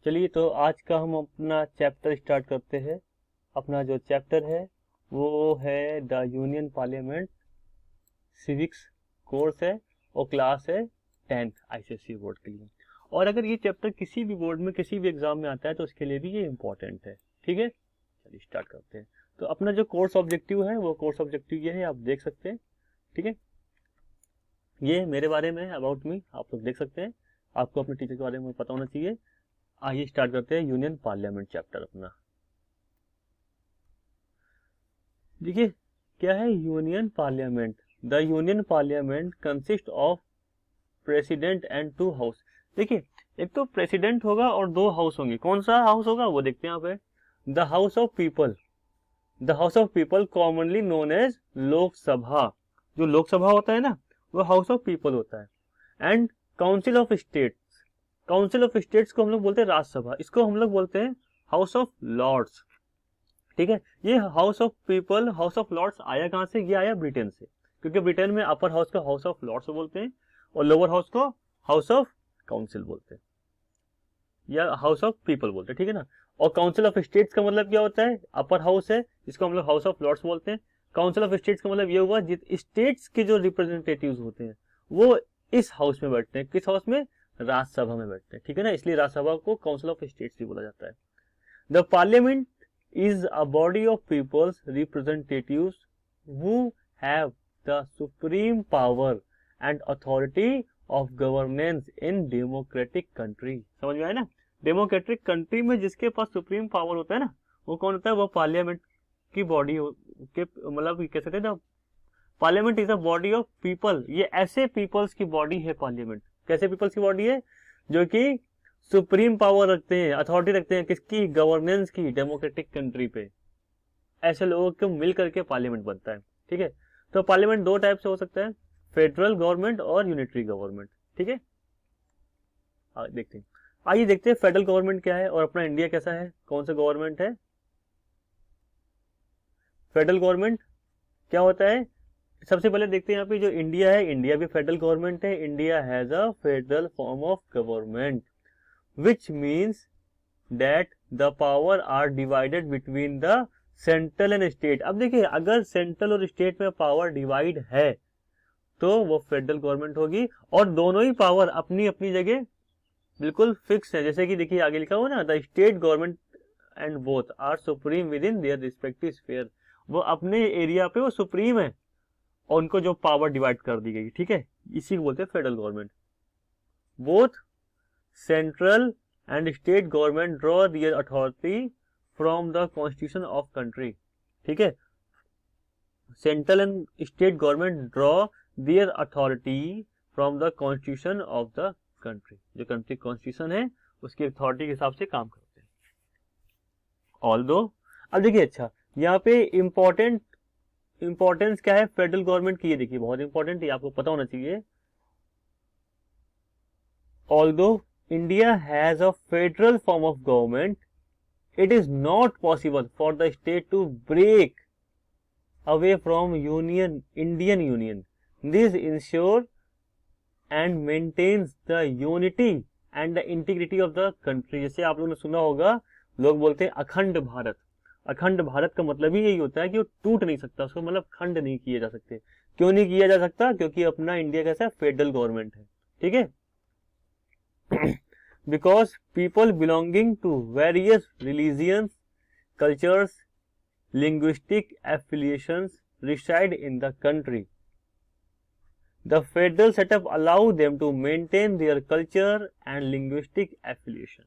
चलिए तो आज का हम अपना चैप्टर स्टार्ट करते हैं। अपना जो चैप्टर है वो है the union parliament, civics course है और क्लास है 10th आईसीएसई बोर्ड के लिए। और अगर ये चैप्टर किसी भी बोर्ड में किसी भी एग्जाम में आता है तो उसके लिए भी ये इम्पोर्टेंट है। ठीक है, चलिए स्टार्ट करते हैं। तो अपना जो कोर्स ऑब्जेक्टिव है वो कोर्स ऑब्जेक्टिव ये है, आप देख सकते हैं। ठीक है, ये मेरे बारे में अबाउट मी आप लोग देख सकते हैं। आपको अपने टीचर के बारे में पता होना चाहिए। आइए स्टार्ट करते हैं यूनियन पार्लियामेंट चैप्टर अपना। देखिए क्या है union parliament. The union parliament consist of president and 2 house. देखिए एक तो प्रेसिडेंट होगा और 2 हाउस होंगे। कौन सा हाउस होगा वो देखते हैं यहाँ पे। The house of people, the house of people commonly known as Lok Sabha. जो लोकसभा होता है ना वो हाउस ऑफ पीपल होता है। And council of state, council of states को हम लोग बोलते हैं राज्यसभा, इसको हम लोग बोलते हैं हाउस ऑफ लॉर्ड्स। ठीक है, ये house of people, house of lords आया कहां से? ये आया ब्रिटेन से, क्योंकि ब्रिटेन में अपर हाउस को हाउस ऑफ लॉर्ड्स बोलते हैं और लोअर हाउस को हाउस ऑफ काउंसिल बोलते हैं या हाउस ऑफ पीपल बोलते हैं। ठीक है ना। और काउंसिल ऑफ स्टेट्स का मतलब क्या होता है? अपर हाउस है जिसको हम लोग हाउस ऑफ लॉर्ड्स बोलते हैं। काउंसिल ऑफ स्टेट्स का मतलब ये हुआ स्टेट्स के जो रिप्रेजेंटेटिव्स होते हैं वो इस हाउस में बैठते हैं। किस हाउस में? राज्यसभा में बैठते हैं। ठीक है ना, इसलिए राज्यसभा को काउंसिल ऑफ स्टेट्स भी बोला जाता है। The parliament is a body of people's representatives who have the supreme power and authority of governance in democratic country। समझ में आया ना। डेमोक्रेटिक कंट्री में जिसके पास सुप्रीम पावर होता है ना वो कौन होता है? वो पार्लियामेंट की बॉडी के मतलब कह सकते हैं ना, parliament is a body of people. ये ऐसे पीपल्स की बॉडी है पार्लियामेंट। कैसे पीपल्स की बॉडी है? जो कि सुप्रीम पावर रखते हैं, अथॉरिटी रखते हैं किसकी? गवर्नेंस की, डेमोक्रेटिक कंट्री पे। ऐसे लोगों को मिल करके पार्लियामेंट बनता है। ठीक है, तो पार्लियामेंट 2 टाइप से हो सकता है, फेडरल गवर्नमेंट और यूनिटरी गवर्नमेंट। ठीक है, देखते हैं। आइए देखते हैं फेडरल गवर्नमेंट क्या है और अपना इंडिया कैसा है, कौन सा गवर्नमेंट है। फेडरल गवर्नमेंट क्या होता है? सबसे पहले देखते हैं यहाँ पे जो इंडिया है, इंडिया भी फेडरल गवर्नमेंट है। India has a federal form of government which means that the power are divided between the central and state। अब देखिए अगर सेंट्रल और स्टेट में पावर डिवाइड है तो वो फेडरल गवर्नमेंट होगी और दोनों ही पावर अपनी अपनी जगह बिल्कुल फिक्स है। जैसे कि देखिए आगे लिखा हुआ ना, the state government and both are supreme within their respective sphere. वो अपने एरिया पे वो सुप्रीम है और उनको जो पावर डिवाइड कर दी गई। ठीक है, इसी को बोलते हैं federal government. Both central and state government draw their authority from the constitution of country। ठीक है, central and state government draw their authority from the constitution of the country। जो country constitution है उसकी अथॉरिटी के हिसाब से काम करते हैं। ऑल्दो अब देखिए अच्छा यहाँ पे इंपॉर्टेंस क्या है फेडरल गवर्नमेंट की, ये देखिए बहुत इंपॉर्टेंट है, आपको पता होना चाहिए। Although India has a federal form of government, it is not possible for the state to break away from Indian Union। This ensures and maintains the unity and the integrity of the country। जैसे आप लोगों ने सुना होगा, लोग बोलते हैं अखंड भारत। अखंड भारत का मतलब ही यही होता है कि वो टूट नहीं सकता, उसको मतलब खंड नहीं किए जा सकते। क्यों नहीं किया जा सकता? क्योंकि अपना इंडिया कैसा फेडरल गवर्नमेंट है। ठीक है because people belonging to various religions, cultures, linguistic affiliations reside in the country। The federal setup allow them to maintain their culture and linguistic affiliation।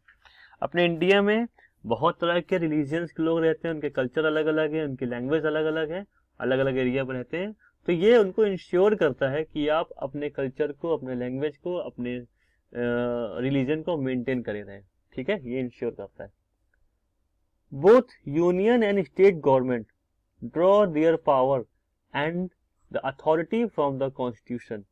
अपने इंडिया में बहुत तरह के रिलीजियंस के लोग रहते हैं, उनके कल्चर अलग अलग है, उनकी लैंग्वेज अलग अलग है, अलग अलग एरिया में रहते हैं। तो ये उनको इंश्योर करता है कि आप अपने कल्चर को, अपने लैंग्वेज को, अपने रिलीजन को मेंटेन करे रहे। ठीक है, ये इंश्योर करता है। Both union and state government draw their power and the authority from the constitution.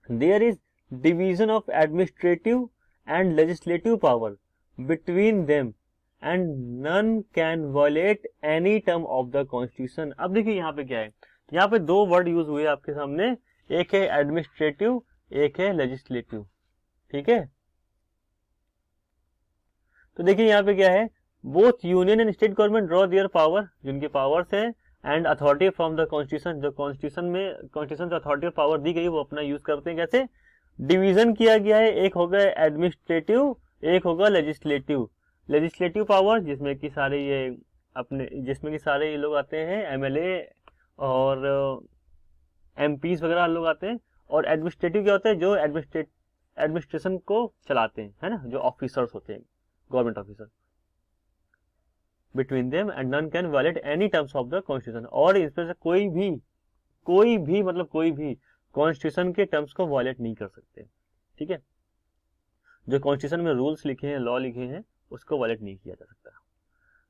There is division of administrative and legislative power between them and none can violate any term of the constitution. अब देखिए यहाँ पे क्या है, यहाँ पे 2 word use हुए आपके सामने, एक है एडमिनिस्ट्रेटिव, एक है लेजिस्लेटिव। ठीक है, तो देखिए यहाँ पे क्या है, both union and state government draw their power, जिनके पावर्स है, and authority from the constitution, जो कॉन्स्टिट्यूशन से अथॉरिटी पावर दी गई वो अपना यूज करते हैं। कैसे डिवीजन किया गया है, एक होगा एडमिनिस्ट्रेटिव, एक होगा लेजिस्लेटिव। लेजिस्लेटिव पावर जिसमें कि सारे ये अपने, जिसमें कि सारे ये लोग आते हैं, एमएलए और एमपीज वगैरह लोग आते हैं। और एडमिनिस्ट्रेटिव क्या होता है, जो एडमिनिस्ट्रेशन को चलाते हैं, है ना, जो ऑफिसर्स होते हैं, government officer. Between them and none can violate any terms of the constitution, और इसमें से कोई भी मतलब कोई भी कॉन्स्टिट्यूशन के टर्म्स को वायलेट नहीं कर सकते। ठीक है, जो कॉन्स्टिट्यूशन में रूल्स लिखे हैं, लॉ लिखे हैं, उसको वायलेट नहीं किया जा सकता।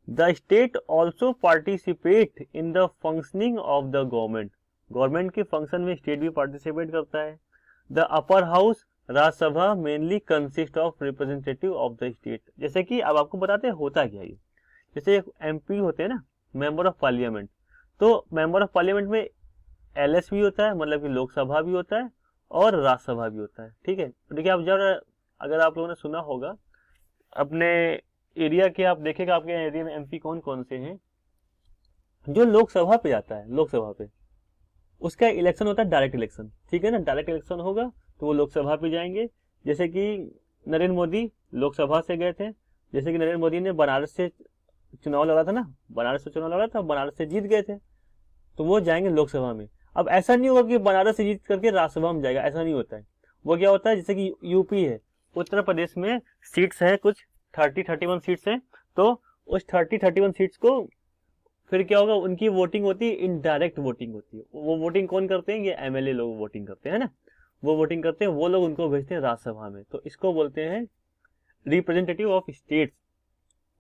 The state also participate in the functioning of the government, government के फंक्शन में स्टेट भी पार्टिसिपेट करता है। The upper house Rajya Sabha mainly consist of representative of the state, जैसे कि अब आपको बताते हैं होता क्या है ये। जैसे एमपी होते हैं ना, मेंबर ऑफ पार्लियामेंट, तो मेंबर ऑफ पार्लियामेंट में एलएस भी होता है, मतलब कि लोकसभा भी होता है और राज्यसभा भी होता है। ठीक है, देखिए आप जब अगर आप लोगों ने सुना होगा अपने एरिया के, आप देखेगा आपके एरिया में एमपी कौन कौन से हैं, जो लोकसभा पे जाता है, लोकसभा पे उसका इलेक्शन होता है डायरेक्ट इलेक्शन। ठीक है ना, डायरेक्ट इलेक्शन होगा तो वो लोकसभा पे जाएंगे। जैसे कि नरेंद्र मोदी लोकसभा से गए थे, जैसे कि नरेंद्र मोदी ने बनारस से चुनाव लड़ा था ना, बनारस से चुनाव लड़ा था, बनारस से जीत गए थे, तो वो जाएंगे लोकसभा में। अब ऐसा नहीं होगा कि बनारस से जीत करके राज्यसभा में जाएगा, ऐसा नहीं होता है। वो क्या होता है, जैसे कि यूपी है, उत्तर प्रदेश में सीट्स है कुछ 31 सीट्स है, तो उस 31 सीट्स को फिर क्या होगा, उनकी वोटिंग होती है, इनडायरेक्ट वोटिंग होती है। वो वोटिंग कौन करते हैं, ये एमएलए लोग वोटिंग करते हैं ना, वो वोटिंग करते हैं, वो लोग उनको भेजते हैं राज्यसभा में, तो इसको बोलते हैं रिप्रेजेंटेटिव ऑफ स्टेट्स।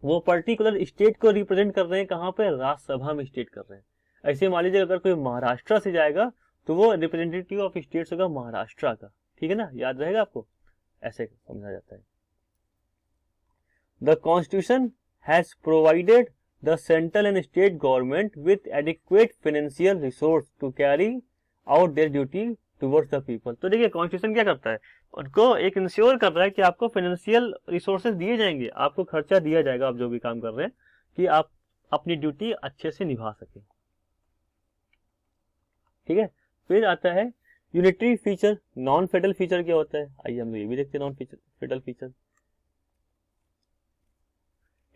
वो पर्टिकुलर स्टेट को रिप्रेजेंट कर रहे हैं, कहाँ पे, राज्यसभा में स्टेट कर रहे हैं। ऐसे मान लीजिए अगर कोई महाराष्ट्र से जाएगा तो वो रिप्रेजेंटेटिव ऑफ स्टेट्स होगा महाराष्ट्र का। ठीक है ना, याद रहेगा आपको, ऐसे समझा जाता है। The constitution has provided the central and state government with adequate financial resource to carry out their duty towards the people। तो देखिए कॉन्स्टिट्यूशन क्या करता है, उनको एक इंश्योर कर रहा है कि आपको फाइनेंशियल रिसोर्सेज दिए जाएंगे, आपको खर्चा दिया जाएगा, आप जो भी काम कर रहे हैं, कि आप अपनी ड्यूटी अच्छे से निभा सके। ठीक है, फिर आता है unitary feature. Non federal feature क्या होता है, आइए हम लोग ये भी देखते हैं। Non federal feature,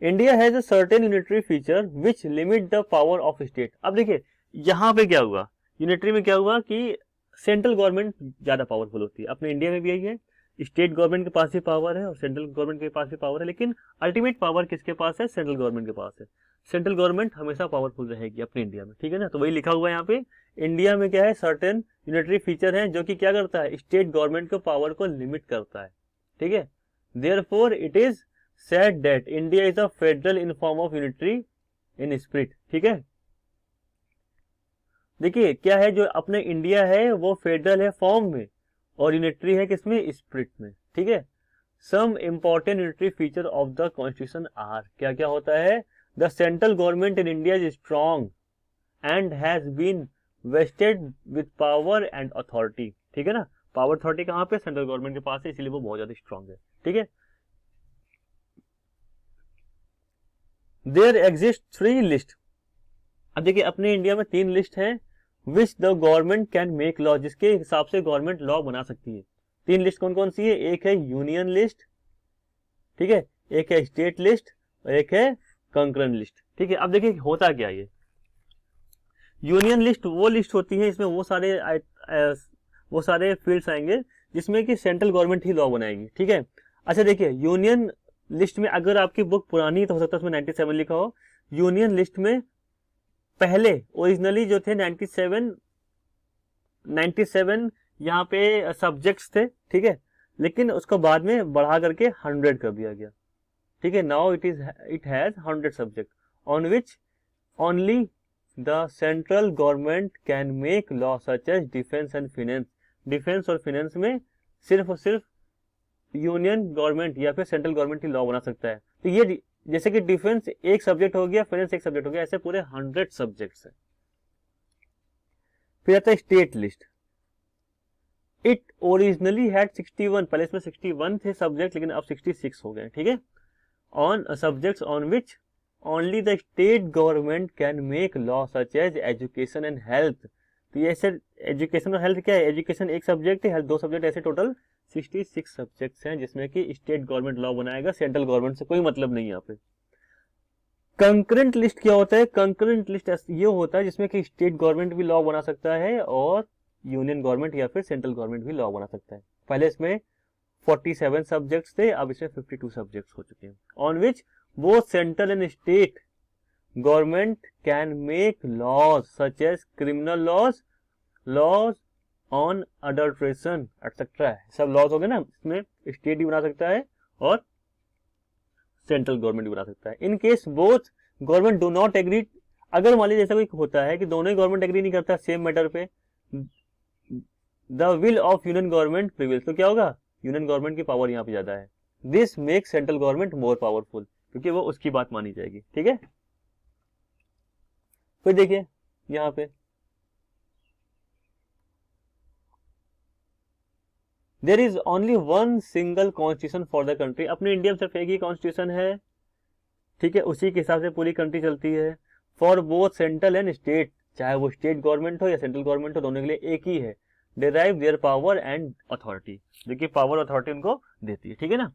India has a certain unitary feature which limit the power of state. अब देखिए यहाँ पे क्या हुआ, यूनिटरी में क्या हुआ कि सेंट्रल गवर्नमेंट ज्यादा पावरफुल होती है, अपने इंडिया में भी यही है, स्टेट गवर्नमेंट के पास भी पावर है और सेंट्रल गवर्नमेंट के पास भी पावर है, लेकिन अल्टीमेट पावर किसके पास है, सेंट्रल गवर्नमेंट के पास है। सेंट्रल गवर्नमेंट हमेशा पावरफुल रहेगी अपने इंडिया में। ठीक है ना, तो वही लिखा हुआ है यहाँ पे, इंडिया में क्या है, सर्टेन यूनिटरी फीचर है जो कि क्या करता है, स्टेट गवर्नमेंट को पावर को लिमिट करता है। ठीक है, therefore it is said that India is a federal in form of unitary in spirit। ठीक है, देखिए क्या है, जो अपने इंडिया है वो फेडरल है फॉर्म में और यूनिटरी है किसमें, स्पिरिट में। ठीक है, some important unitary feature of the constitution are, क्या क्या होता है, the central government in India is strong and has been vested with power and authority. ठीक है ना, पावर अथॉरिटी कहाँ पे, सेंट्रल गवर्नमेंट के पास है, इसलिए वो बहुत ज्यादा स्ट्रॉन्ग है। ठीक है, देयर एग्जिस्ट 3 लिस्ट। अब देखिए अपने इंडिया में 3 लिस्ट है, which the government can make law, जिसके हिसाब से गवर्नमेंट लॉ बना सकती है। 3 लिस्ट कौन कौन सी है, एक है यूनियन लिस्ट, ठीक है, एक है स्टेट लिस्ट और एक है कंकरेंट लिस्ट। ठीक है, अब देखिए होता क्या ये, यूनियन लिस्ट वो लिस्ट होती है, इसमें वो सारे फील्ड्स आएंगे जिसमें कि सेंट्रल गवर्नमेंट ही लॉ बनाएगी। ठीक है, अच्छा देखिए यूनियन लिस्ट में, अगर आपकी बुक पुरानी तो हो सकता है उसमें 97 लिखा हो, यूनियन लिस्ट में पहले ओरिजिनली जो थे 97 यहाँ पे सब्जेक्ट्स थे। ठीक है, लेकिन उसको बाद में बढ़ा करके 100 कर दिया गया। ठीक है, now it has 100 subject on which only the central government can make law such as defence and finance. Defence और फिनेंस में सिर्फ और सिर्फ यूनियन गवर्नमेंट या फिर सेंट्रल गवर्नमेंट ही लॉ बना सकता है। तो ये जैसे कि डिफेंस एक सब्जेक्ट हो गया, फाइनेंस एक सब्जेक्ट हो गया, ऐसे पूरे 100 सब्जेक्ट्स है। फिर आता है state list. It originally had 61, पहले इसमें 61 थे सब्जेक्ट, लेकिन अब 66 हो गए। ठीक है, on subjects on which only the state government can make law such as education and health. तो ये ऐसे एजुकेशन और हेल्थ क्या है, एजुकेशन एक सब्जेक्ट है, हेल्थ दो सब्जेक्ट, ऐसे टोटल 66 सब्जेक्ट्स हैं जिसमें कि स्टेट गवर्नमेंट लॉ बनाएगा, सेंट्रल गवर्नमेंट से कोई मतलब नहीं है यहाँ पे। कंकरेंट लिस्ट क्या होता है, कंकरेंट लिस्ट ये होता है जिसमें कि स्टेट गवर्नमेंट भी लॉ बना सकता है और यूनियन गवर्नमेंट या फिर सेंट्रल गवर्नमेंट भी लॉ बना सकता है। पहले इसमें 47 सब्जेक्ट्स थे, अब इसमें 52 सब्जेक्ट्स हो चुके हैं, ऑन विच वो central and state government can make laws such as criminal laws, laws on adulteration etcetera. सब लॉज हो गए ना, इसमें स्टेट भी बना सकता है और सेंट्रल गवर्नमेंट भी बना सकता है। In case both government do not agree, अगर मान लीजिए ऐसा कोई होता है कि दोनों ही गवर्नमेंट एग्री नहीं करता सेम मैटर पे, the will of union government prevails, तो क्या होगा, यूनियन गवर्नमेंट की पावर यहाँ पे ज्यादा है। This make central government more powerful, क्योंकि वो उसकी बात मानी जाएगी। ठीक है, फिर देखिए यहाँ पे there is only one single constitution for the country. अपने इंडिया में सिर्फ एक ही कॉन्स्टिट्यूशन है, ठीक है, उसी के हिसाब से पूरी कंट्री चलती है। For both central and state, चाहे वो स्टेट गवर्नमेंट हो या सेंट्रल गवर्नमेंट हो, दोनों के लिए एक ही है। Derive their power and authority, देखिए पावर अथॉरिटी उनको देती है। ठीक है ना,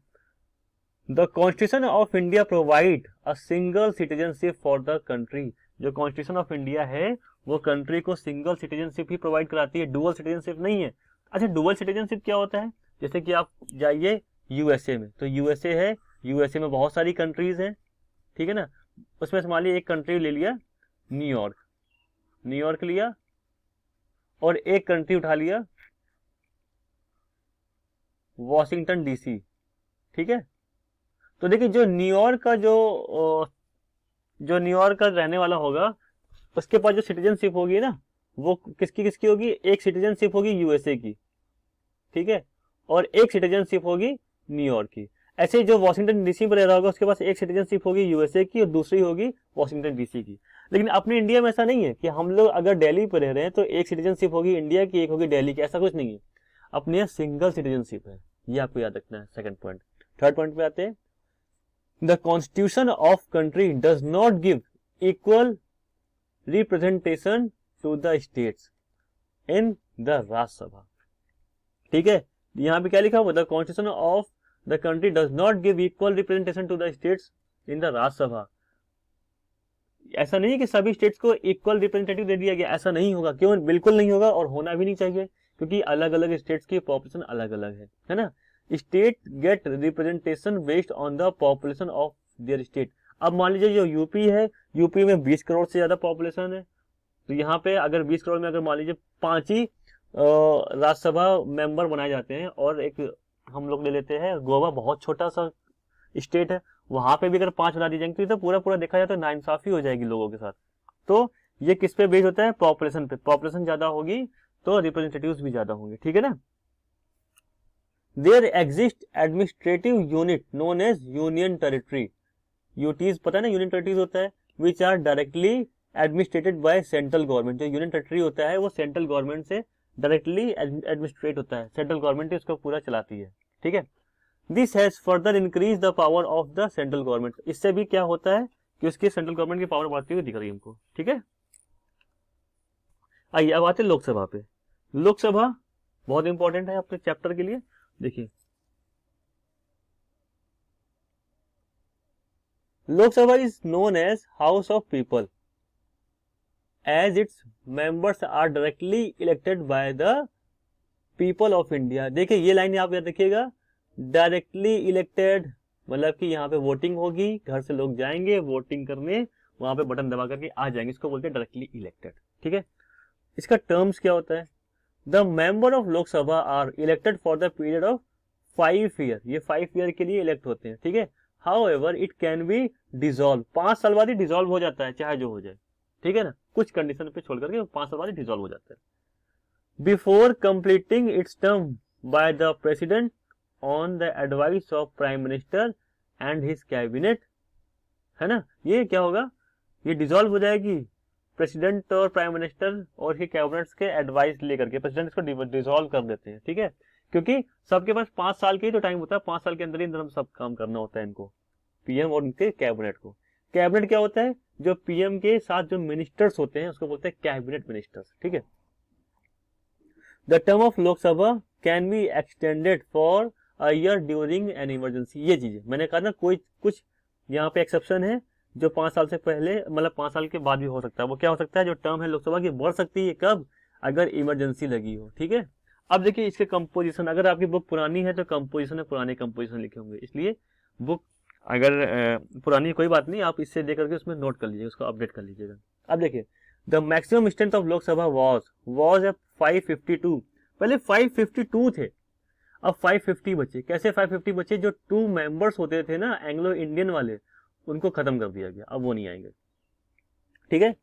the constitution of India provide a single citizenship for the country. जो कॉन्स्टिट्यूशन ऑफ इंडिया है वो कंट्री को सिंगल सिटीजनशिप ही प्रोवाइड कराती है, डुअल सिटीजनशिप नहीं है। अच्छा, डुअल सिटीजनशिप क्या होता है, जैसे कि आप जाइए यूएसए में, तो यूएसए है, यूएसए में बहुत सारी कंट्रीज हैं, ठीक है ना, उसमें से मान लीजिए एक कंट्री ले लिया न्यूयॉर्क, न्यूयॉर्क लिया, और एक कंट्री उठा लिया वॉशिंगटन डीसी। ठीक है, तो देखिए जो न्यूयॉर्क का जो न्यूयॉर्क का रहने वाला होगा उसके पास जो सिटीजनशिप होगी ना, वो किसकी किसकी होगी, एक सिटीजनशिप होगी यूएसए की, ठीक है, और एक सिटीजनशिप होगी न्यूयॉर्क की। ऐसे जो वॉशिंगटन डीसी में रह रहा होगा उसके पास एक सिटीजनशिप होगी यूएसए की और दूसरी होगी वॉशिंगटन डीसी की। लेकिन अपने इंडिया में ऐसा नहीं है कि हम लोग अगर दिल्ली पे रह रहे हैं तो एक सिटीजनशिप होगी इंडिया की, एक होगी दिल्ली की, ऐसा कुछ नहीं है। अपने यहाँ सिंगल सिटीजनशिप है, ये आपको याद रखना है। सेकंड पॉइंट, थर्ड पॉइंट पे आते हैं। The constitution of country does not give equal representation to the states in the Rajya Sabha. ठीक है, यहाँ पे क्या लिखा हुआ, the constitution of the country does not give equal representation to the states in the Rajya Sabha. ऐसा नहीं है कि सभी स्टेट्स को इक्वल रिप्रेजेंटेटिव दे दिया गया, ऐसा नहीं होगा, क्यों, बिल्कुल नहीं होगा और होना भी नहीं चाहिए, क्योंकि अलग अलग स्टेट्स की पॉपुलेशन अलग अलग है ना। State get representation based on the population of their state. अब मान लीजिए जो यूपी है, यूपी में 20 करोड़ से ज्यादा पॉपुलेशन है, तो यहाँ पे अगर 20 करोड़ में अगर मान लीजिए 5 ही राज्यसभा मेंबर बनाए जाते हैं, और एक हम लोग ले लेते हैं गोवा, बहुत छोटा सा स्टेट है, वहां पे भी अगर 5 बना दी जाएंगे तो पूरा पूरा देखा जाए तो नाइंसाफी हो जाएगी लोगों के साथ। तो ये किस पे बेस्ड होता है, पॉपुलेशन पे, पॉपुलेशन ज्यादा होगी तो रिप्रेजेंटेटिव्स भी ज्यादा होंगे। ठीक है ना, there exist administrative unit known as union territory, UTs पता है ना, यूनियन टेरिटरीज होता है, which are directly administered by central government. जो यूनियन टेरिटरी होता है वो सेंट्रल गवर्नमेंट से डायरेक्टली एडमिनिस्ट्रेट होता है, सेंट्रल गवर्नमेंट उसको पूरा चलाती है। ठीक है, this has further increase the power of the central government. इससे भी क्या होता है कि उसकी सेंट्रल गवर्नमेंट की पावर बढ़ती हुई दिख रही है हमको। ठीक है, आइए अब आते हैं लोकसभा पे। लोकसभा बहुत इंपॉर्टेंट है अपने चैप्टर के लिए। देखिए Lok Sabha is known as house of people as its members are directly elected by the people of India. देखिए ये लाइन आप याद रखिएगा, डायरेक्टली इलेक्टेड मतलब कि यहाँ पे वोटिंग होगी, घर से लोग जाएंगे वोटिंग करने, वहां पे बटन दबा करके आ जाएंगे, इसको बोलते हैं डायरेक्टली इलेक्टेड। ठीक है, इसका टर्म्स क्या होता है, the member of Lok Sabha are elected for the period of 5 year, ये 5 ईयर के लिए इलेक्ट होते हैं। ठीक है, however it can be dissolve, 5 साल बाद ही डिसॉल्व हो जाता है, चाहे जो हो जाए। ठीक है ना, कुछ कंडीशन पे छोड़ करके 5 साल बाद ही डिसॉल्व हो जाता है। Before completing it's term by the president on the advice of prime minister and his cabinet, है ना, ये क्या होगा, ये डिसॉल्व हो जाएगी प्रेसिडेंट और प्राइम मिनिस्टर और ही कैबिनेट के एडवाइस लेकर के, प्रेसिडेंट इसको डिसॉल्व कर देते हैं। ठीक है, क्योंकि सबके पास 5 साल के ही तो टाइम होता है, 5 साल के अंदर ही अंदर हम सब काम करना होता है इनको। पीएम और उनके कैबिनेट को। कैबिनेट क्या होता है, जो पीएम के साथ जो मिनिस्टर्स होते हैं उसको बोलते हैं कैबिनेट मिनिस्टर्स, ठीक है। The term of Lok Sabha can be extended for a year during an emergency. ये चीजें मैंने कहा ना, कोई कुछ यहाँ पे एक्सेप्शन है जो 5 साल से पहले मतलब 5 साल के बाद भी हो सकता है। वो क्या हो सकता है, जो टर्म है लोकसभा की बढ़ सकती है, कब, अगर इमरजेंसी लगी हो, ठीक है। अब देखिए इसके कंपोजिशन, अगर आपकी बुक पुरानी है तो कंपोजिशन में पुराने कंपोजिशन लिखे होंगे, इसलिए बुक अगर पुरानी कोई बात नहीं, आप इससे देकर के उसमें नोट कर लीजिएगा, उसको अपडेट कर लीजिएगा। अब देखिए the maximum strength of Lok Sabha was 552। पहले 552 थे, अब 550 बचे। कैसे 550 बचे, जो 2 मेंबर्स होते थे ना एंग्लो इंडियन वाले, उनको खत्म कर दिया गया, अब वो नहीं आएंगे, ठीक है।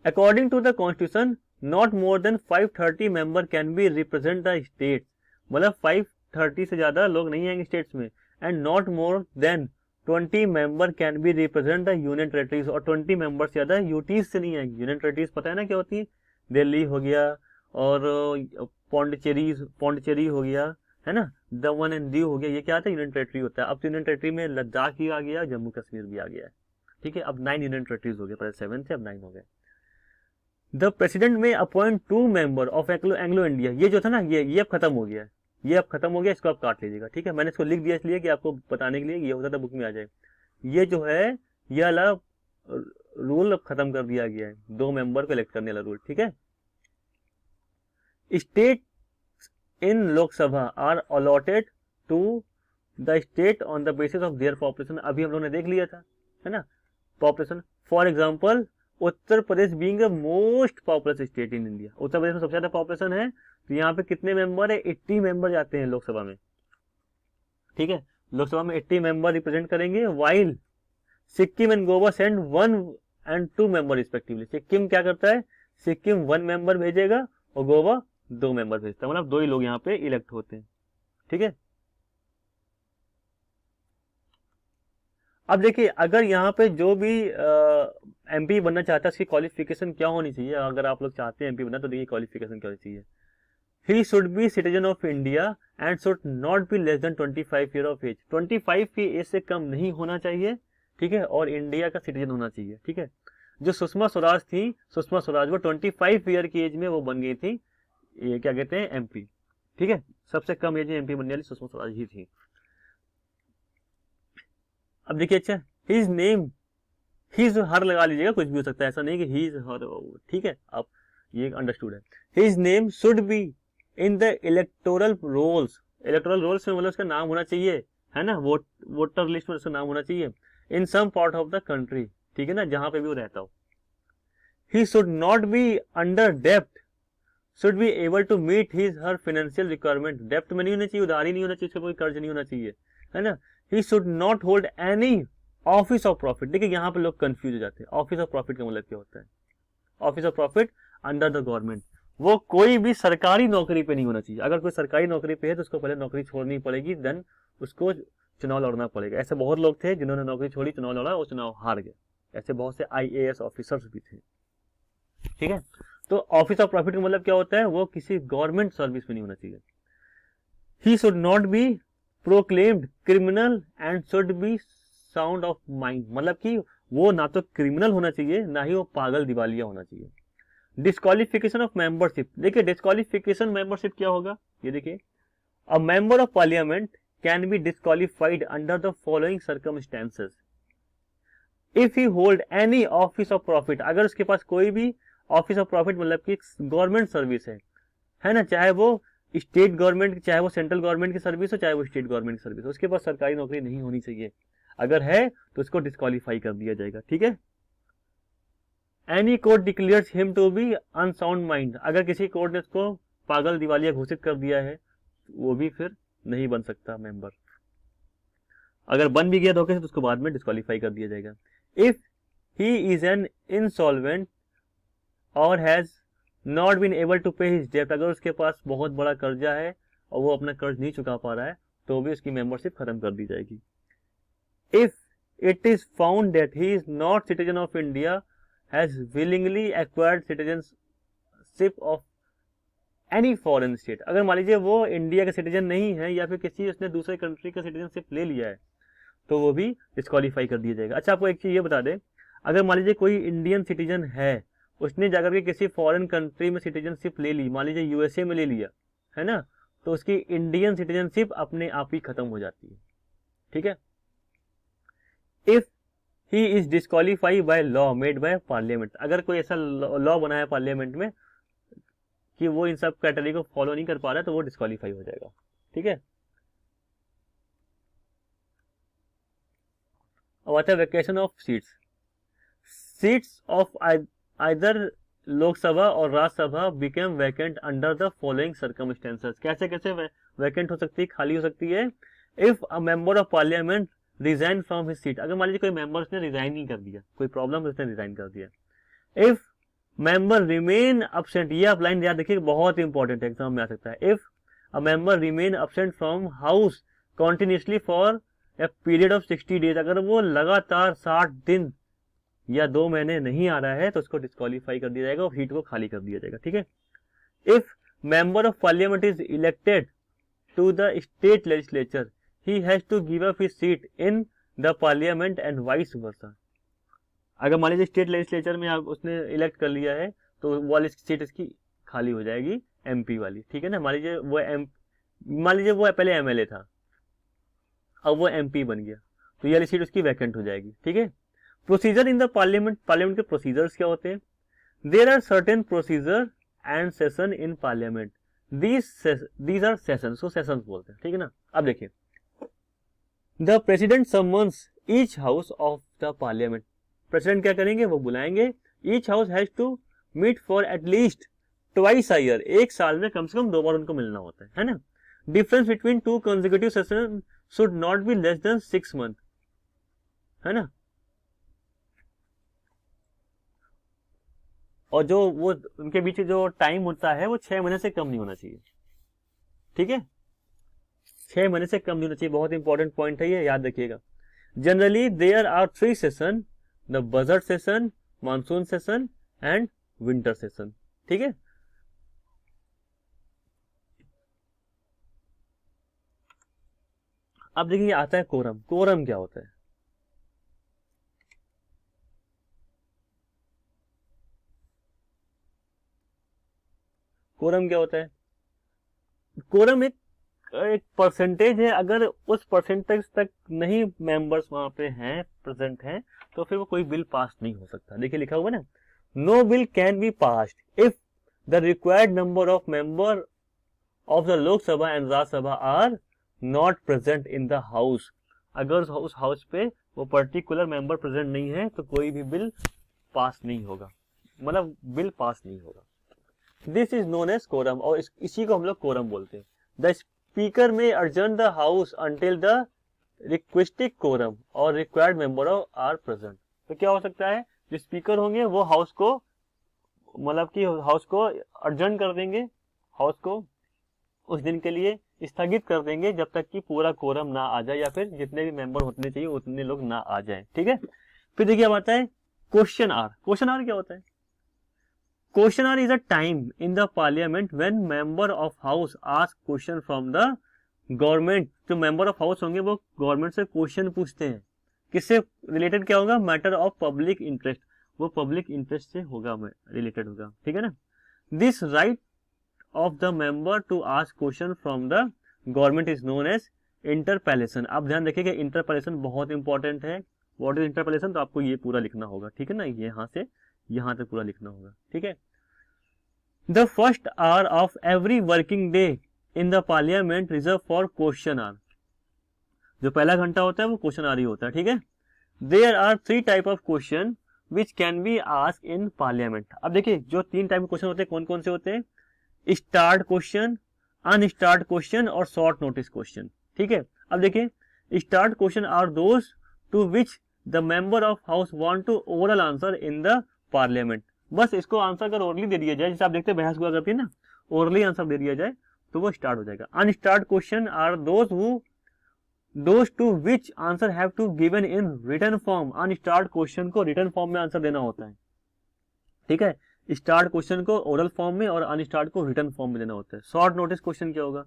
According to the constitution not more than 530 member can be represent the state, मतलब 530 से ज्यादा लोग नहीं आएंगे स्टेट्स में। And not more than 20 member can be represent the union territories, और 20 मेंबर से ज्यादा यूटीज से नहीं आएंगे। यूनियन टेरिटरीज पता है ना क्या होती है, दिल्ली हो गया और पौंडचेरी हो गया, है ना, दमन एंड दीव हो गया, ये क्या आता है, यूनियन टेरिटरी होता है। अब तो यूनियन टेरिटरी में लद्दाख भी आ गया, जम्मू कश्मीर भी आ गया है, ठीक है। अब 9 यूनियन टेरिटरीज हो गए, पहले 7 थे, अब 9 हो गए। The president may appoint 2 member of Anglo India, ये जो था ना, ये अब खत्म हो गया है, ये अब खत्म हो गया, इसको आप काट लीजिएगा, ठीक है। मैंने इसको लिख दिया इसलिए कि आपको बताने के लिए, ये होता था बुक में आ जाए। ये जो है ये वाला रूल अब खत्म कर दिया गया है, 2 मेंबर को इलेक्ट करने वाला रूल, ठीक है। State in Lok Sabha are allotted to the state on the basis of their population, अभी हम लोगों ने देख लिया था, है ना, population. For example Uttar Pradesh being the most populous state in India, Uttar Pradesh में सबसे ज्यादा पॉपुलेशन है, तो यहाँ पे कितने मेंबर है, 80 मेंबर जाते हैं लोकसभा में, ठीक है। लोकसभा में 80 मेंबर रिप्रेजेंट करेंगे, while Sikkim and Goa send 1 and 2 member respectively. Sikkim क्या करता है, सिक्किम 1 मेंबर भेजेगा और गोवा 2 मेंबर भेजता है, मतलब 2 ही लोग यहाँ पे इलेक्ट होते हैं, ठीक है। अब देखिए अगर यहाँ पे जो भी एमपी बनना चाहता है उसकी क्वालिफिकेशन क्या होनी चाहिए, अगर आप लोग चाहते हैं एमपी बनना तो देखिए क्वालिफिकेशन क्या होनी चाहिए। He should be citizen of India and should not be less than 25 year of age, 25 की एज से कम नहीं होना चाहिए, ठीक है, और इंडिया का सिटीजन होना चाहिए, ठीक है। जो सुषमा स्वराज थी, सुषमा स्वराज वो 25 ईयर की एज में वो बन गई थी, ये क्या कहते हैं, एमपी, ठीक है। सबसे कम एज में एमपी बनने वाली सुषमा स्वराज ही थी। अब देखिए अच्छा, हिज नेम, हिज हर लगा लीजिएगा, कुछ भी हो सकता है, ऐसा नहीं कि हिज हर, ठीक है, आप ये अंडरस्टूड है। His name should be in the electoral rolls, electoral rolls में मतलब उसका नाम होना चाहिए, है ना, वोटर लिस्ट में उसका नाम होना चाहिए, in some part of the country, ठीक है ना, जहां पे भी वो रहता हो। He should not be under डेप्ट, should be able to meet his her financial requirement, डेप्ट में नहीं होना चाहिए, उधारी नहीं होना चाहिए, उसका कोई कर्ज नहीं होना चाहिए, है ना। ही should not hold any office of profit, देखिए यहाँ पे लोग कंफ्यूज हो जाते हैं, ऑफिस ऑफ प्रॉफिट का मतलब क्या होता है, office of profit under the government, वो कोई भी सरकारी नौकरी पे नहीं होना चाहिए। अगर कोई सरकारी नौकरी पे है तो उसको पहले नौकरी छोड़नी पड़ेगी, देन उसको चुनाव लड़ना पड़ेगा। ऐसे बहुत लोग थे जिन्होंने नौकरी छोड़ी, चुनाव लड़ा और चुनाव हार गए, ऐसे बहुत से आईएएस ऑफिसर्स भी थे, ठीक है। तो ऑफिस ऑफ प्रॉफिट का मतलब क्या होता है, वो किसी गवर्नमेंट सर्विस में नहीं होना चाहिए। He should not B proclaimed criminal and should be sound of mind, मतलब कि वो ना तो क्रिमिनल होना चाहिए ना ही वो पागल दिवालिया होना चाहिए। डिस्क्वालिफिकेशन ऑफ मेंबरशिप, देखिए डिस्क्वालिफिकेशन मेंबरशिप क्या होगा, ये देखिए, अ member of parliament can be disqualified under the following circumstances, if he hold any office of profit, अगर उसके पास कोई भी ऑफिस ऑफ प्रॉफिट मतलब कि गवर्नमेंट सर्विस है ना, चाहे वो स्टेट गवर्नमेंट, चाहे वो सेंट्रल गवर्नमेंट की सर्विस हो, चाहे वो स्टेट गवर्नमेंट की सर्विस हो, उसके पास सरकारी नौकरी नहीं होनी चाहिए, अगर है तो उसको डिस्क्वालीफाई कर दिया जाएगा, ठीक है। Any court declares him to be unsound mind, अगर किसी कोर्ट ने उसको पागल दिवालिया घोषित कर दिया है वो भी फिर नहीं बन सकता मेंबर, अगर बन भी गया धोखे से तो उसको बाद में डिस्क्वालीफाई कर दिया जाएगा। If he is an insolvent और has not been able to pay his डेब्ट, अगर उसके पास बहुत बड़ा कर्जा है और वो अपना कर्ज नहीं चुका पा रहा है तो भी उसकी मेंबरशिप खत्म कर दी जाएगी। If it is found that he is not citizen of India has willingly acquired citizenship of any foreign state, अगर मान लीजिए वो इंडिया का सिटीजन नहीं है या फिर किसी उसने दूसरे कंट्री का सिटीजनशिप ले लिया है तो वो भी डिस्क्वालीफाई कर दिया जाएगा। अच्छा, आपको एक चीज ये बता दें, अगर मान लीजिए कोई इंडियन सिटीजन है, उसने जाकर के किसी फॉरेन कंट्री में सिटीजनशिप ले ली, मान लीजिए यूएसए में ले लिया, है ना, तो उसकी इंडियन सिटीजनशिप अपने आप ही खत्म हो जाती है। ठीक है, if he is disqualify by law made by parliament, अगर कोई ऐसा लॉ बना है पार्लियामेंट में कि वो इन सब क्राइटेरिया को फॉलो नहीं कर पा रहा है, तो वो डिस्क्वालीफाई हो जाएगा। ठीक है, अब आता है vacation of seats. Seats of either Lok Sabha और Rajya Sabha became vacant under the following circumstances. कैसे कैसे वैकेंट हो सकती है, खाली हो सकती है? If a member of parliament resign from his seat, अगर मान लीजिए कोई मेंबर उसने रिजाइन नहीं कर दिया, कोई प्रॉब्लम उसने रिजाइन कर दिया। इफ मेंबर रिमेन अब्सेंट, ये आप लाइन याद रखिए, बहुत इंपॉर्टेंट है, एग्जाम में आ सकता है। If a member remain absent from house continuously for a period of 60 days, अगर वो लगातार 60 दिन या 2 महीने नहीं आ रहा है, तो उसको डिस्क्वालीफाई कर दिया जाएगा और सीट को खाली कर दिया जाएगा। ठीक है, if member of parliament is elected to the state legislature he has to give up his seat in the parliament and vice versa. अगर मान लीजिए स्टेट लेजिस्लेचर में आप उसने इलेक्ट कर लिया है, तो वो वाली सीट इसकी खाली हो जाएगी, एमपी वाली। ठीक है ना, मान लीजिए वो पहले एमएलए था, अब वो एमपी बन गया, तो ये वाली सीट उसकी वैकेंट हो जाएगी। ठीक है, procedure in the parliament, parliament के प्रोसीजर्स क्या होते हैं? There are certain procedure and session in parliament, these are sessions, so sessions बोलते हैं। ठीक है ना, अब देखिए, the president summons each house of the parliament, president क्या करेंगे, वो बुलाएंगे, each house has to meet for at least twice a year, एक साल में कम से कम 2 बार उनको मिलना होता है ना। Difference between 2 consecutive session should not be less then 6 month, है ना, और जो वो उनके बीच जो टाइम होता है वो 6 महीने से कम नहीं होना चाहिए। ठीक है, 6 महीने से कम नहीं होना चाहिए, बहुत इंपॉर्टेंट पॉइंट है ये, याद रखिएगा। Generally there are 3 session, the budget session, monsoon session and winter session. ठीक है, अब देखिए आता है कोरम। कोरम क्या होता है? कोरम क्या होता है? कोरम एक परसेंटेज है, अगर उस परसेंटेज तक नहीं मेंबर्स वहां पे हैं, प्रेजेंट हैं, तो फिर वो कोई बिल पास नहीं हो सकता। देखिए लिखा हुआ ना, no bill can be passed if the required number of member of the Lok Sabha and Rajya Sabha are not present in the house. अगर उस हाउस पे वो पर्टिकुलर मेंबर प्रेजेंट नहीं है, तो कोई भी बिल पास नहीं होगा, मतलब बिल पास नहीं होगा। This is known as quorum, और इसी को हम लोग कोरम बोलते हैं। The speaker may adjourn the house until the requested quorum or required member are present. तो क्या हो सकता है, जो स्पीकर होंगे वो हाउस को, मतलब कि हाउस को adjourn कर देंगे, हाउस को उस दिन के लिए स्थगित कर देंगे, जब तक कि पूरा कोरम ना आ जाए, या फिर जितने भी मेंबर होने चाहिए उतने लोग ना आ जाए। ठीक है, फिर देखिए अब आता है क्वेश्चन आर। क्वेश्चन आर क्या होता है? Question hour is a time in the parliament when member of house ask question from the government। जो member of house होंगे वो गवर्नमेंट से क्वेश्चन पूछते हैं, किससे रिलेटेड? क्या होगा? मैटर ऑफ पब्लिक इंटरेस्ट, वो पब्लिक इंटरेस्ट से होगा, रिलेटेड होगा। ठीक है ना, this right of the member to ask question from the government is known as interpellation. आप ध्यान रखिएगा, इंटरपेलेशन बहुत इंपॉर्टेंट है। What is interpellation? तो आपको ये पूरा लिखना होगा। ठीक है ना, यहाँ से यहां तक पूरा लिखना होगा। ठीक है, the first hour of every working day in the parliament reserve for question hour, जो पहला घंटा होता है वो क्वेश्चन आवर ही होता है। ठीक है, there are 3 type of question which can be ask in parliament. अब देखिए जो 3 टाइप के क्वेश्चन होते हैं कौन कौन से होते हैं? स्टार्ट क्वेश्चन, अनस्टार्ट क्वेश्चन और शॉर्ट नोटिस क्वेश्चन। ठीक है, अब देखिए starred question are those to which the member of house want to oral answer in the parliament. बस इसको आंसर अगर ओरली दे दिया जाए, जैसे आप देखते हैं बहस हुआ करती है ना, ओरली आंसर दे दिया जाए तो वो स्टार्ट हो जाएगा। Unstarred question are those to which answer have to given in written form. Unstarred question को रिटन फॉर्म में आंसर देना होता है। ठीक है, स्टार्ट क्वेश्चन को ओरल फॉर्म में और अनस्टार्ट को रिटन फॉर्म में देना होता है। शॉर्ट नोटिस क्वेश्चन क्या होगा?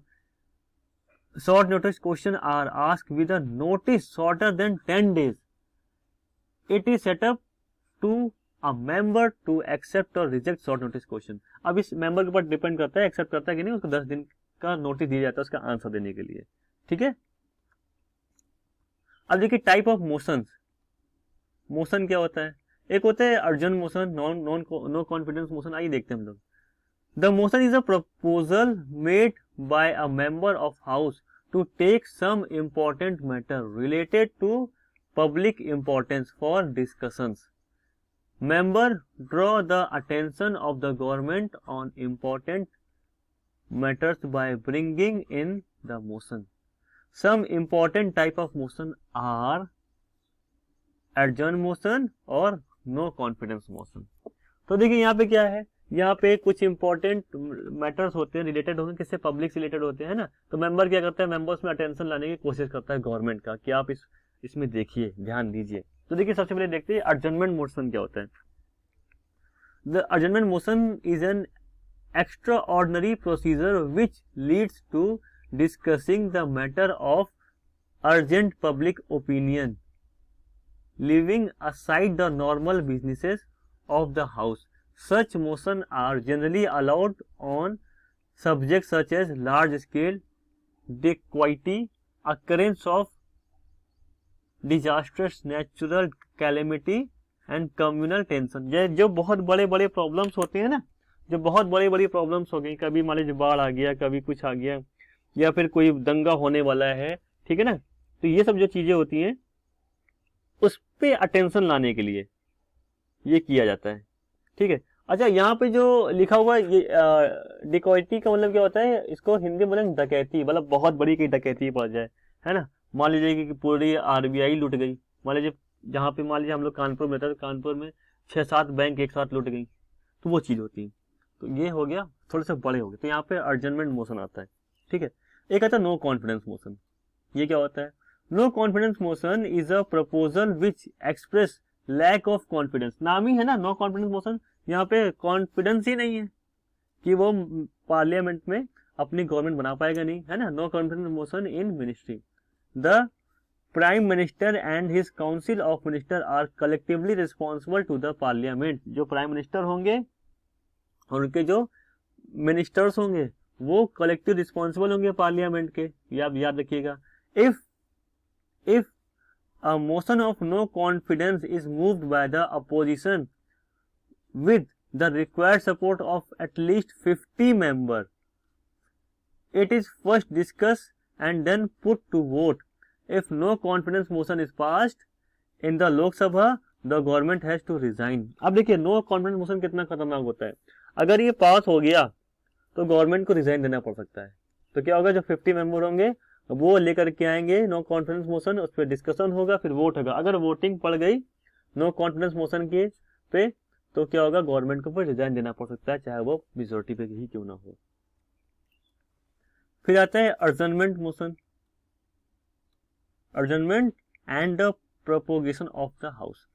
short notice question are asked with a notice shorter than 10 days, it is set up to a member to accept or reject short notice question. अब इस member के ऊपर डिपेंड करता है एक्सेप्ट करता है कि नहीं, उसको 10 दिन का नोटिस दिया जाता है उसका आंसर देने के लिए, ठीक है। अब देखिए टाइप ऑफ मोशंस, मोशन क्या होता है, एक होता है urgent motion, no confidence motion. आइए देखते हैं हम लोग। The motion is a proposal made by a member of house to take some important matter related to public importance for discussions. Member draw the attention of the government on important matters by bringing in the motion. Some important type of motion are adjourn motion और no confidence motion. तो देखिए यहाँ पे क्या है, यहाँ पे कुछ इंपॉर्टेंट मैटर्स होते हैं, रिलेटेड होंगे किससे, पब्लिक से रिलेटेड होते हैं ना। तो मेंबर क्या करता है, मेंबर्स में अटेंशन लाने की कोशिश करता है गवर्नमेंट का कि आप इसमें देखिए, ध्यान दीजिए। तो देखिए सबसे पहले देखते हैं एडजर्नमेंट मोशन क्या होता है। The adjournment motion is an extraordinary procedure which leads to discussing the matter of urgent public opinion leaving aside the normal businesses of the house. Such motion are generally allowed on subjects such as large scale dacoity, occurrence of disastrous natural calamity and communal tension. जो बहुत बड़े बड़े problems होते हैं ना, जो बहुत बड़ी बड़ी प्रॉब्लम्स हो गई, कभी मान लीजिए बाढ़ आ गया, कभी कुछ आ गया, या फिर कोई दंगा होने वाला है, ठीक है ना। तो ये सब जो चीजें होती हैं उस पे अटेंशन लाने के लिए ये किया जाता है, ठीक है। अच्छा यहाँ पे जो लिखा हुआ है ये डिकॉइटी का मतलब क्या होता है, इसको हिंदी में बोलेंगे डकैती, मतलब बहुत बड़ी कोई डकैती पड़ जाए, है ना। मान लीजिए कि पूरी आरबीआई लूट गई, मान लीजिए जहाँ पे मान लीजिए हम लोग कानपुर में रहते, तो कानपुर में 6-7 बैंक एक साथ लूट गई, तो वो चीज होती है। तो ये हो गया, थोड़े से बड़े हो गए, तो यहाँ पे अर्जेंटमेंट मोशन आता है, ठीक है। एक आता है नो कॉन्फिडेंस मोशन। ये क्या होता है, no confidence motion is a proposal which express lack of confidence. नाम ही है ना नो कॉन्फिडेंस मोशन, यहाँ पे कॉन्फिडेंस ही नहीं है कि वो पार्लियामेंट में अपनी गवर्नमेंट बना पाएगा, नहीं है ना। No confidence motion in ministry. The prime minister and his council of minister are collectively responsible to the parliament. जो प्राइम मिनिस्टर होंगे और उनके जो मिनिस्टर्स होंगे वो कलेक्टिव रिस्पॉन्सिबल होंगे पार्लियामेंट के, ये आप याद रखिएगा। if a motion of no confidence is moved by the opposition with the required support of at least 50 members, it is first discussed and then put to vote. If no confidence motion is passed in the Lok Sabha, the government has to resign. अब देखिए no confidence motion कितना खतरनाक होता है, अगर ये पास हो गया तो गवर्नमेंट को रिजाइन देना पड़ सकता है। तो क्या होगा, जो 50 मेंबर होंगे वो लेकर के आएंगे नो कॉन्फिडेंस मोशन, उस पर डिस्कशन होगा, फिर वोट होगा। अगर वोटिंग पड़ गई नो कॉन्फिडेंस मोशन के पे, तो क्या होगा, गवर्नमेंट को फिर रिजाइन देना पड़ सकता है, चाहे वो मेजोरिटी पे ही क्यों ना हो। फिर आता है adjournment motion, adjournment and the propagation of the house.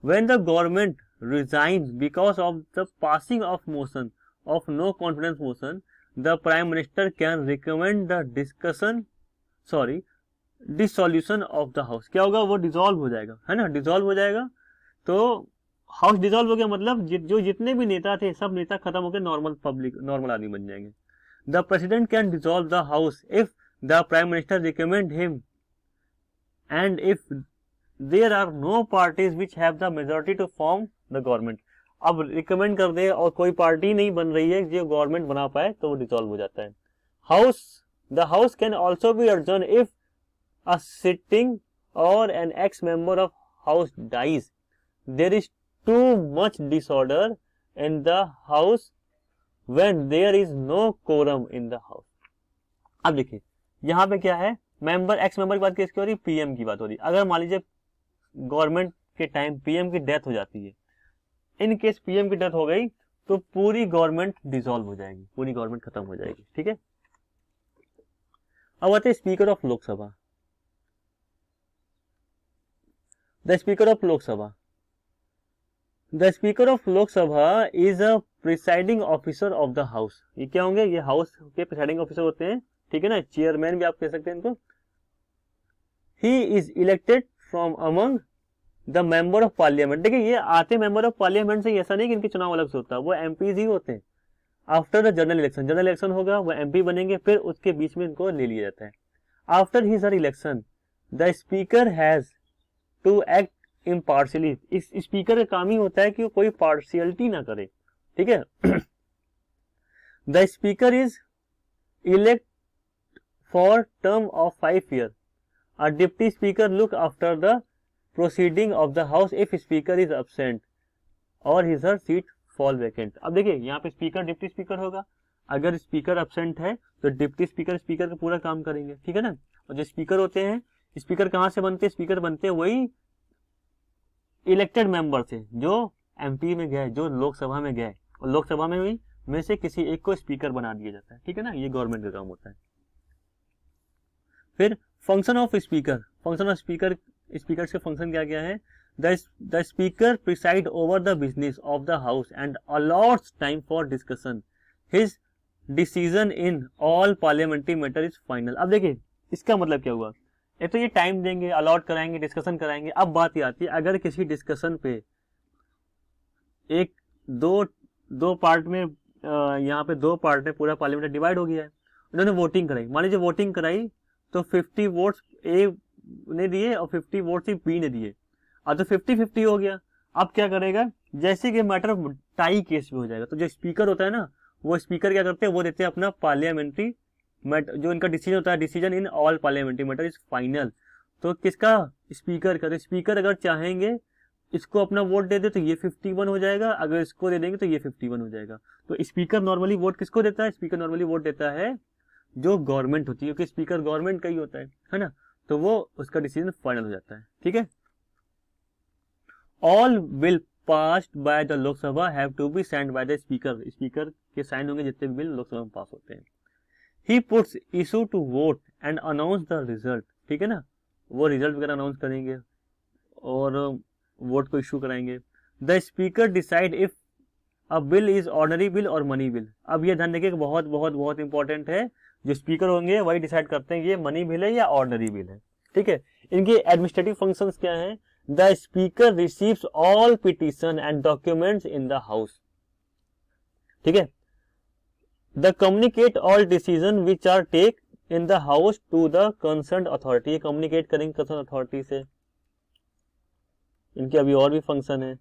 When the government resigns because of the passing of motion of no confidence motion, the prime minister can recommend the dissolution of the house. क्या होगा, वो dissolve हो जाएगा, है ना, dissolve हो जाएगा। तो हाउस डिसॉल्व हो गया मतलब जो जितने भी नेता थे सब नेता खत्म होकर नॉर्मल आदमी बन जाएंगे। The president can dissolve the house if the prime minister recommend him and if there are no parties which have the majority to form the government. अब रिकमेंड कर दे और कोई पार्टी नहीं बन रही है जो गवर्नमेंट बना पाए, तो वो डिसॉल्व हो जाता है। The house can also be adjourned if a sitting or an ex-member of house dies. There is too much disorder in the house when there is no quorum in the house. अब देखिए यहाँ पे क्या है, x member की बात किसकी हो रही है, पीएम की बात हो रही है। अगर मान लीजिए गवर्नमेंट के टाइम पीएम की डेथ हो जाती है, इन केस पीएम की डेथ हो गई तो पूरी गवर्नमेंट डिसॉल्व हो जाएगी, पूरी गवर्नमेंट खत्म हो जाएगी, ठीक है। अब आते हैं speaker of Lok Sabha. The speaker of Lok Sabha, the speaker of Lok Sabha is a presiding officer of the house. ये क्या होंगे, ये हाउस के प्रिसाइडिंग ऑफिसर होते हैं, ठीक है ना, चेयरमैन भी आप कह सकते हैं इनको। He is elected from among the member of parliament. देखिए ये आते मेंबर ऑफ पार्लियामेंट से, ऐसा नहीं कि इनके चुनाव अलग से होता है, वो एमपीज ही होते हैं। After the general election, general election होगा, वो एमपी बनेंगे, फिर उसके बीच में इनको ले लिया जाता है। After his election the speaker has to act impartially. इस स्पीकर का काम ही होता है कि वो कोई पार्शियलिटी ना करे, ठीक है। The speaker is elect for term of 5 year. A deputy speaker look after the proceeding of the house if speaker is absent और his her seat fall vacant. अब देखिए यहाँ पे स्पीकर डिप्टी स्पीकर होगा, अगर स्पीकर एब्सेंट है तो deputy speaker speaker का पूरा काम करेंगे, ठीक है ना। और जो स्पीकर होते हैं, स्पीकर कहाँ से बनते हैं, स्पीकर बनते हैं वही इलेक्टेड मेंबर से जो एमपी में गए, जो लोकसभा में गए, और लोकसभा में से किसी एक को स्पीकर बना दिया जाता है, ठीक है ना, ये गवर्नमेंट का काम होता है। फिर function of speaker, function of speaker, speaker के फंक्शन क्या क्या है। The speaker preside over the business of the house and a lots time for discussion. His decision in all parliamentary matter is final. अब देखिए इसका मतलब क्या हुआ, एक तो ये टाइम देंगे, अलॉट कराएंगे, डिस्कशन कराएंगे। अब बात ये आती है, अगर किसी डिस्कशन पे एक दो पार्ट में, यहाँ पे 2 पार्ट में पूरा पार्लियामेंट डिवाइड हो गया है, उन्होंने वोटिंग कराई, मान लीजिए वोटिंग कराई तो 50 वोट्स ए ने दिए और 50 वोट सिर्फ बी ने दिए, अब तो 50-50 हो गया। अब क्या करेगा, जैसे कि मैटर टाई केस में हो जाएगा तो जो स्पीकर होता है ना, वो स्पीकर क्या करते हैं, वो देते हैं अपना पार्लियामेंट्री जो इनका डिसीजन होता है, decision in all parliamentary matter is final. तो किसका, स्पीकर का। तो स्पीकर अगर चाहेंगे इसको अपना वोट दे दे तो ये 51 हो जाएगा, अगर इसको दे देंगे तो ये 51 हो जाएगा। तो स्पीकर नॉर्मली वोट किसको देता है, स्पीकर नॉर्मली वोट देता है जो गवर्नमेंट होती है, क्योंकि स्पीकर गवर्नमेंट का ही होता है ना, तो वो उसका डिसीजन फाइनल हो जाता है, ठीक है। All bill passed by the Lok Sabha have to be signed by the speaker. Speaker के साइन होंगे जितने भी बिल लोकसभा में पास होते हैं। He puts issue to vote and announce the result, ठीक है ना, वो रिजल्ट वगैरह अनाउंस करेंगे और वोट को इशू कराएंगे। The speaker decide if a bill is ordinary bill और मनी बिल। अब ये ध्यान रखिए बहुत बहुत बहुत इंपॉर्टेंट है, जो स्पीकर होंगे वही डिसाइड करते हैं ये मनी बिल है या ऑर्डनरी बिल है, ठीक है। इनके एडमिनिस्ट्रेटिव फंक्शंस क्या हैं, the speaker receives all petition and documents in the house, ठीक है। The communicate all decision which are take in the house to the concern authority. ये कम्युनिकेट करेंगे कंसर्न अथॉरिटी से। इनके अभी और भी फंक्शन है।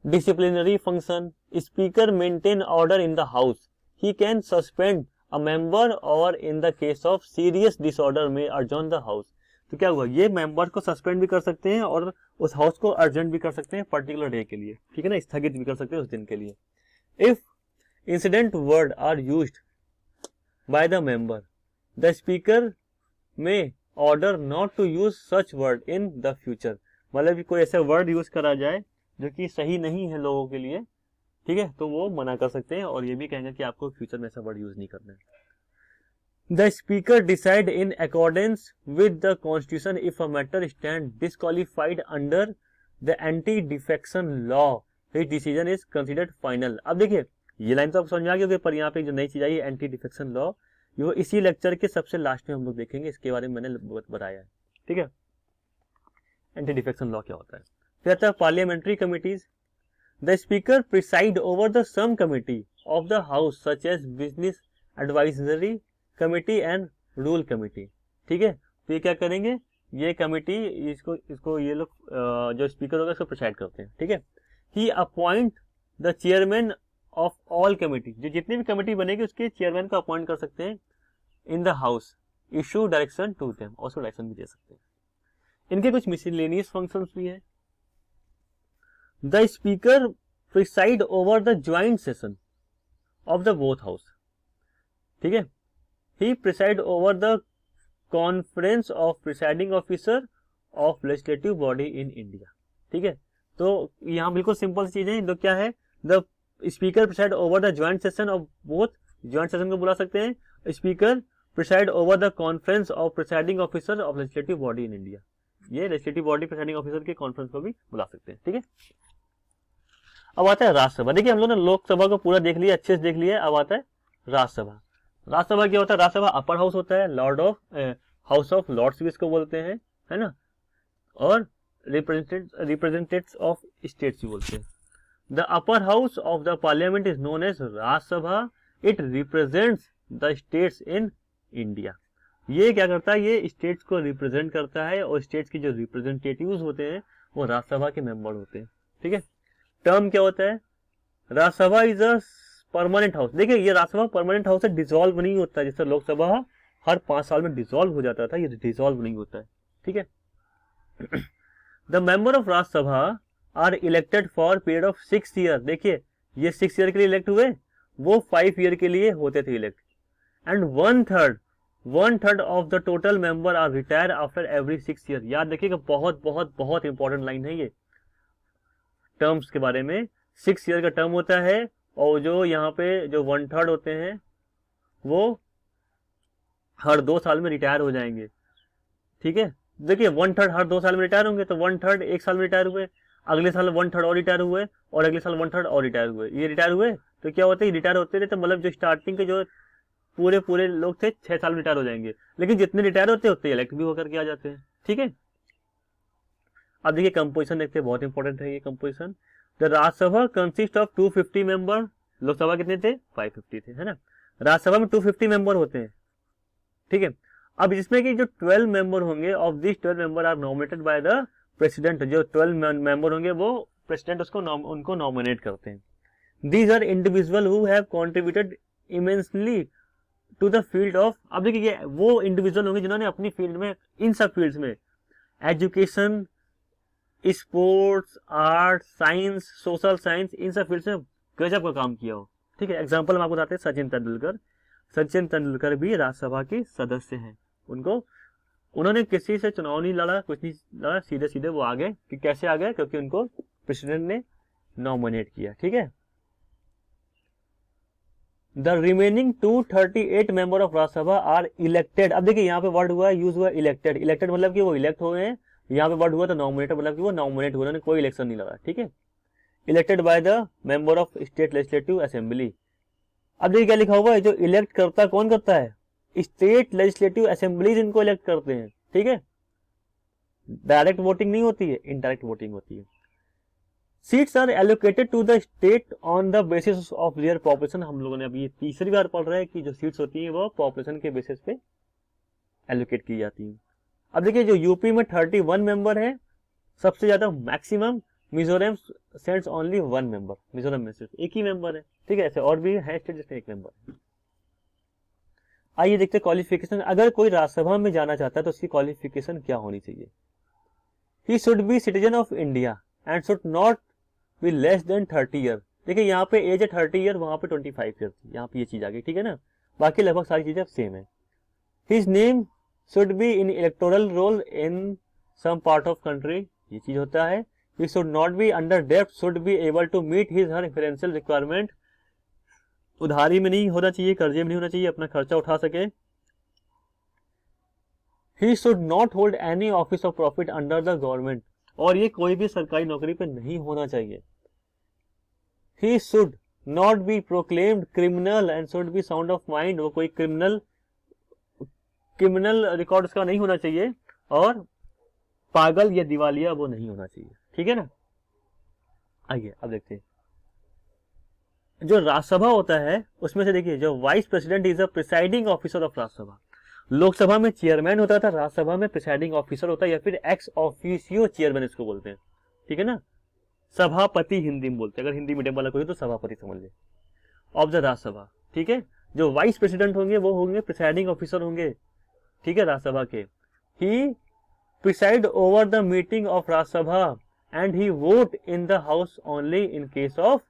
Disciplinary function, speaker maintain order in the house, he can suspend a member और in the case of serious disorder में अर्जन द हाउस। तो क्या हुआ, ये मेंबर को सस्पेंड भी कर सकते हैं और उस हाउस को अर्जेंट भी कर सकते हैं पर्टिकुलर डे के लिए, ठीक है ना, स्थगित भी कर सकते हैं उस दिन के लिए। If incident word are used by the member, the speaker may order not to use such word in the future. मतलब कि कोई ऐसा वर्ड यूज करा जाए जो कि सही नहीं है लोगों के लिए, ठीक है, तो वो मना कर सकते हैं और ये भी कहेंगे कि आपको फ्यूचर में ऐसा वर्ड यूज नहीं करना है। The speaker decide in accordance with the constitution if a matter stand disqualified under the anti defection law, his decision is considered final. अब देखिए ये लाइन तो आप समझ आ गए, पर यहाँ पे जो नई चीज आई है एंटी डिफेक्शन लॉ, ये इसी लेक्चर के सबसे लास्ट में हम लोग देखेंगे, इसके बारे में मैंने बताया है, ठीक है। एंटी डिफेक्शन लॉ क्या होता है। फिर आता है parliamentary committees. The speaker preside over the some committee of the house such as business advisory committee and rule committee, ठीक है। तो ये क्या करेंगे, ये कमिटी इसको ये लोग जो स्पीकर होगा इसको प्रिसाइड करते हैं, ठीक है। He appoint the chairman of all committee, जो जितनी भी कमिटी बनेगी उसके चेयरमैन को अपॉइंट कर सकते हैं in the house, issue direction to them, और उसको डायरेक्शन भी दे सकते हैं। इनके कुछ मिसलेनियस फंक्शंस भी हैं। The speaker preside over the joint session of the both house, ठीक है। He preside over the conference of presiding officer of legislative body in India, ठीक है। तो यहाँ बिल्कुल सिंपल सी चीजें, तो क्या है, the speaker preside over the joint session of both, joint session को बुला सकते हैं। Speaker preside over the conference of presiding officer of legislative body in India, ये लेजिस्लेटिव बॉडी प्रिसाइडिंग ऑफिसर के कॉन्फ्रेंस को भी बुला सकते हैं, ठीक है। अब आता है राज्यसभा। देखिए हम लोग ने लोकसभा को पूरा देख लिया, अच्छे से देख लिया, अब आता है राज्यसभा। राज्यसभा क्या होता है? राज्यसभा अपर हाउस होता है, lord of house of lords भी इसको बोलते हैं, है ना, और रिप्रेजेंटेटिव्स ऑफ स्टेट्स भी बोलते हैं। The upper house of the parliament is known as Rajya Sabha. It represents the states in India. ये क्या करता है? ये स्टेट्स को रिप्रेजेंट करता है, और स्टेट्स के जो रिप्रेजेंटेटिव्स होते हैं वो राज्यसभा के मेंबर होते हैं। ठीक है, टर्म क्या होता है? Rajya Sabha is a permanent house. देखिए, ये राज्यसभा परमानेंट हाउस है, डिसॉल्व नहीं होता है। जैसे लोकसभा हर 5 साल में डिसॉल्व हो जाता था, ये डिसॉल्व नहीं होता है। ठीक है, the member of Rajya Sabha are elected for period of 6 year. देखिए, ये 6 ईयर के लिए इलेक्ट हुए, वो 5 ईयर के लिए होते थे elect. And one third of the total member are retire after every 6 year. याद रखिएगा, बहुत बहुत बहुत इंपॉर्टेंट लाइन है ये टर्म्स के बारे में। 6 ईयर का टर्म होता है, और जो यहाँ पे जो 1/3 होते हैं वो हर 2 साल में रिटायर हो जाएंगे। ठीक है, देखिए 1/3 हर 2 साल में रिटायर होंगे, तो 1/3 1 साल में रिटायर हुए, अगले साल 1/3 और रिटायर हुए, और अगले साल 1/3 और रिटायर हुए। ये रिटायर हुए तो क्या होते हैं? रिटायर होते रहते, मतलब जो स्टार्टिंग के जो पूरे लोग थे 6 साल में रिटायर हो जाएंगे, लेकिन जितने रिटायर होते हैं उतने इलेक्ट भी होकर के आ जाते हैं। ठीक है, अब देखिए कंपोजिशन देखते हैं, बहुत इंपॉर्टेंट है ये composition. The Rajya Sabha consist of 250 member. Lok Sabha कितने थे? 550 थे, है ना। राज्यसभा में 250 मेंबर होते हैं। ठीक है, अब इसमें कि जो 12 मेंबर होंगे, of this 12 member are nominated by the president. जो 12 मेंबर होंगे वो प्रेसिडेंट उनको नॉमिनेट करते हैं। These are individual who have contributed immensely to the field of. अब देखिए, वो इंडिविजुअल होंगे जिन्होंने अपनी फील्ड में, इन सब फील्ड्स में, education, sports, art, science, social science, इन सब फील्ड्स में गजब का काम किया हो। ठीक है, एग्जांपल हम आपको बताते हैं, सचिन तेंदुलकर। सचिन तेंदुलकर भी राज्यसभा के सदस्य हैं। उन्होंने किसी से चुनाव नहीं लड़ा, कुछ नहीं लड़ा, सीधे सीधे वो आ गए। कि कैसे आ गए? क्योंकि उनको प्रेसिडेंट ने नॉमिनेट किया। ठीक है, the remaining 238 member of Rajya Sabha are elected. अब देखिए, यहाँ पे वर्ड हुआ है, यूज हुआ इलेक्टेड। इलेक्टेड मतलब कि वो इलेक्ट हुए हैं। यहाँ पे वर्ड हुआ तो नॉमिनेटेड मतलब कि वो नॉमिनेट हुए, उन्होंने कोई इलेक्शन नहीं लगा। ठीक है, elected by the member of state legislative assembly. अब देखिए क्या लिखा हुआ है, जो इलेक्ट करता कौन करता है? स्टेट लेजिस्लेटिव असेंबलीज इनको इलेक्ट करते हैं। ठीक है, डायरेक्ट वोटिंग नहीं होती है, इनडायरेक्ट वोटिंग होती है। Seats are allocated to the state on the basis of their population. हम लोगों ने अभी तीसरी बार पढ़ रहे हैं कि जो सीट्स होती हैं वो पॉपुलेशन के बेसिस पे एलोकेट की जाती हैं। अब देखिए, जो यूपी में 31 मेंबर है, सबसे ज्यादा maximum. Mizoram sends only 1 member, Mizoram में सिर्फ एक ही मेंबर है। ठीक है, ऐसे और भी है स्टेट जिसमें 1 मेंबर है। आइए देखते हैं क्वालिफिकेशन। अगर कोई राज्यसभा में जाना चाहता है तो उसकी क्वालिफिकेशन क्या होनी चाहिए? He should be citizen of India and should not be less then 30 year. देखिए, यहाँ पे एज है 30 ईयर, वहां पे 25 ईयर थी, यहाँ पे ये चीज आ गई। ठीक है ना, बाकी लगभग सारी चीजें सेम है। His name should be in electoral roll in some part of country, ये चीज होता है। He should not be under debt, should be able to meet his her financial requirement। उधारी में नहीं होना चाहिए, कर्जे में नहीं होना चाहिए, अपना खर्चा उठा सके। He should not hold any office of profit under the government, और ये कोई भी सरकारी नौकरी पे नहीं होना चाहिए। He should not be proclaimed criminal and should be sound of mind, वो कोई क्रिमिनल रिकॉर्ड उसका नहीं होना चाहिए, और पागल या दिवालिया वो नहीं होना चाहिए। ठीक है ना। आइए अब देखते हैं, जो राज्यसभा होता है उसमें से देखिए, जो vice president is a presiding officer of Rajya Sabha. Lok Sabha में चेयरमैन होता था, राज्यसभा में प्रिसाइडिंग ऑफिसर होता है, या फिर एक्स ऑफिसियो चेयरमैन इसको बोलते हैं। ठीक है ना, सभापति हिंदी में बोलते हैं, अगर हिंदी मीडियम वाला कोई तो सभापति समझ ले, ऑफ द राज्यसभा। ठीक है, जो वाइस प्रेसिडेंट होंगे वो होंगे प्रिसाइडिंग ऑफिसर होंगे। ठीक है, राज्यसभा के। He preside over the meeting of Rajya Sabha and he vote in the house only in case of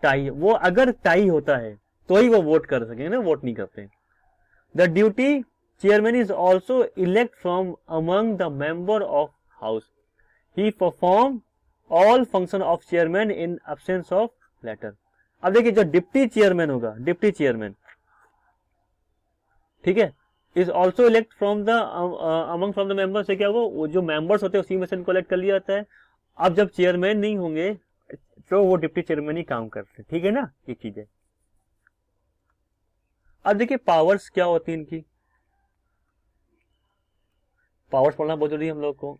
tie. वो अगर टाई होता है तो ही वो वोट कर सकेंगे ना, वोट नहीं करते। द ड्यूटी chairman is also elect from among the member of house. He perform all function of chairman in absence of latter. अब देखिए, जो डिप्टी चेयरमैन होगा, डिप्टी चेयरमैन, ठीक है, is also elect from the among from the members. क्या वो जो members होते हैं उसी में से इनको इलेक्ट कर लिया जाता है। अब जब चेयरमैन नहीं होंगे तो वो डिप्टी चेयरमैन ही काम करते हैं। ठीक है ना, ये चीज है। अब देखिए पावर्स क्या होती है इनकी, पावर्स पढ़ना बहुत जरूरी है हम लोग को।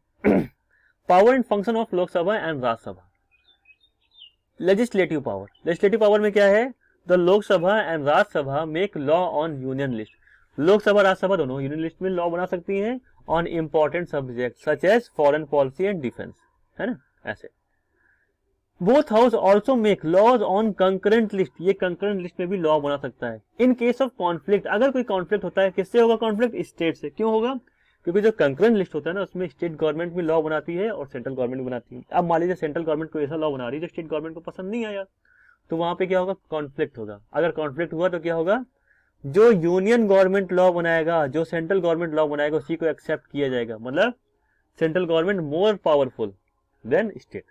Power and function of Lok Sabha and Rajya Sabha. Legislative power, legislative power में क्या है, the Lok Sabha and Rajya Sabha make law on union list. Lok Sabha Rajya Sabha दोनों यूनियन लिस्ट में लॉ बना सकती हैं on important subject such as foreign policy and defence, है ना, ऐसे। Both house also make laws on concurrent list, ये कंकरेंट लिस्ट में भी लॉ बना सकता है। इन केस ऑफ कॉन्फ्लिक्ट, अगर कोई कॉन्फ्लिक्ट होता है, किससे होगा कॉन्फ्लिक्ट, स्टेट से। क्यों होगा, क्योंकि जो कंकरेंट लिस्ट होता है ना उसमें स्टेट गवर्नमेंट भी लॉ बनाती है और सेंट्रल गवर्नमेंट भी बनाती है। अब मान लीजिए सेंट्रल गवर्नमेंट कोई ऐसा लॉ बना रही है जो स्टेट गवर्नमेंट को पसंद नहीं आया, तो वहां पे क्या होगा, कॉन्फ्लिक्ट होगा। अगर कॉन्फ्लिक्ट हुआ तो क्या होगा, जो यूनियन गवर्नमेंट लॉ बनाएगा, जो सेंट्रल गवर्नमेंट लॉ बनाएगा, उसी को एक्सेप्ट किया जाएगा। मतलब central government more powerful than state.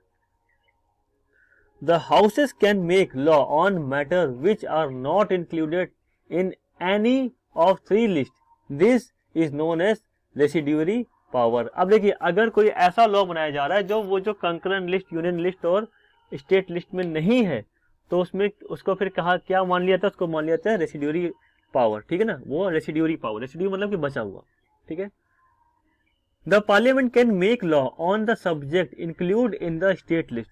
The houses can make law on matters which are not included in any of three lists. This is known as residuary power. अब देखिए अगर कोई ऐसा लॉ बनाया जा रहा है जो वो जो कंकरेंट लिस्ट, यूनियन लिस्ट और स्टेट लिस्ट में नहीं है, तो उसमें उसको फिर कहा क्या मान लिया था, उसको मान लिया था रेसिड्यूरी पावर, ठीक है ना, वो रेसिड्यूरी पावर, रेसिड्यू मतलब कि बचा हुआ, ठीक है। The parliament can make law on the subject include in the state list.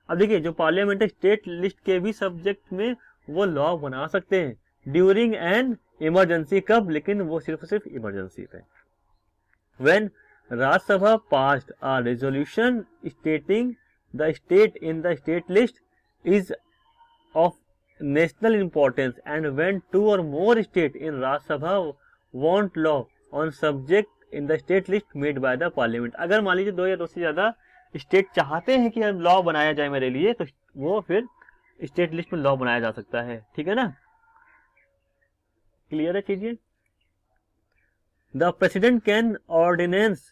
अब देखिए जो पार्लियामेंट है स्टेट लिस्ट के भी सब्जेक्ट में वो लॉ बना सकते हैं ड्यूरिंग एन इमरजेंसी। कब, लेकिन वो सिर्फ इमरजेंसी पे। When Rajya Sabha passed a resolution stating the state in the state list is of national importance and when 2 or more state in Rajya Sabha want law on subject in the state list made by the parliament. अगर मान लीजिए 2 या 2 से ज्यादा state चाहते हैं कि हम लॉ बनाया जाए मेरे लिए, तो वो फिर स्टेट लिस्ट में लॉ बनाया जा सकता है, ठीक है ना, क्लियर है चीजें। The president can ordinance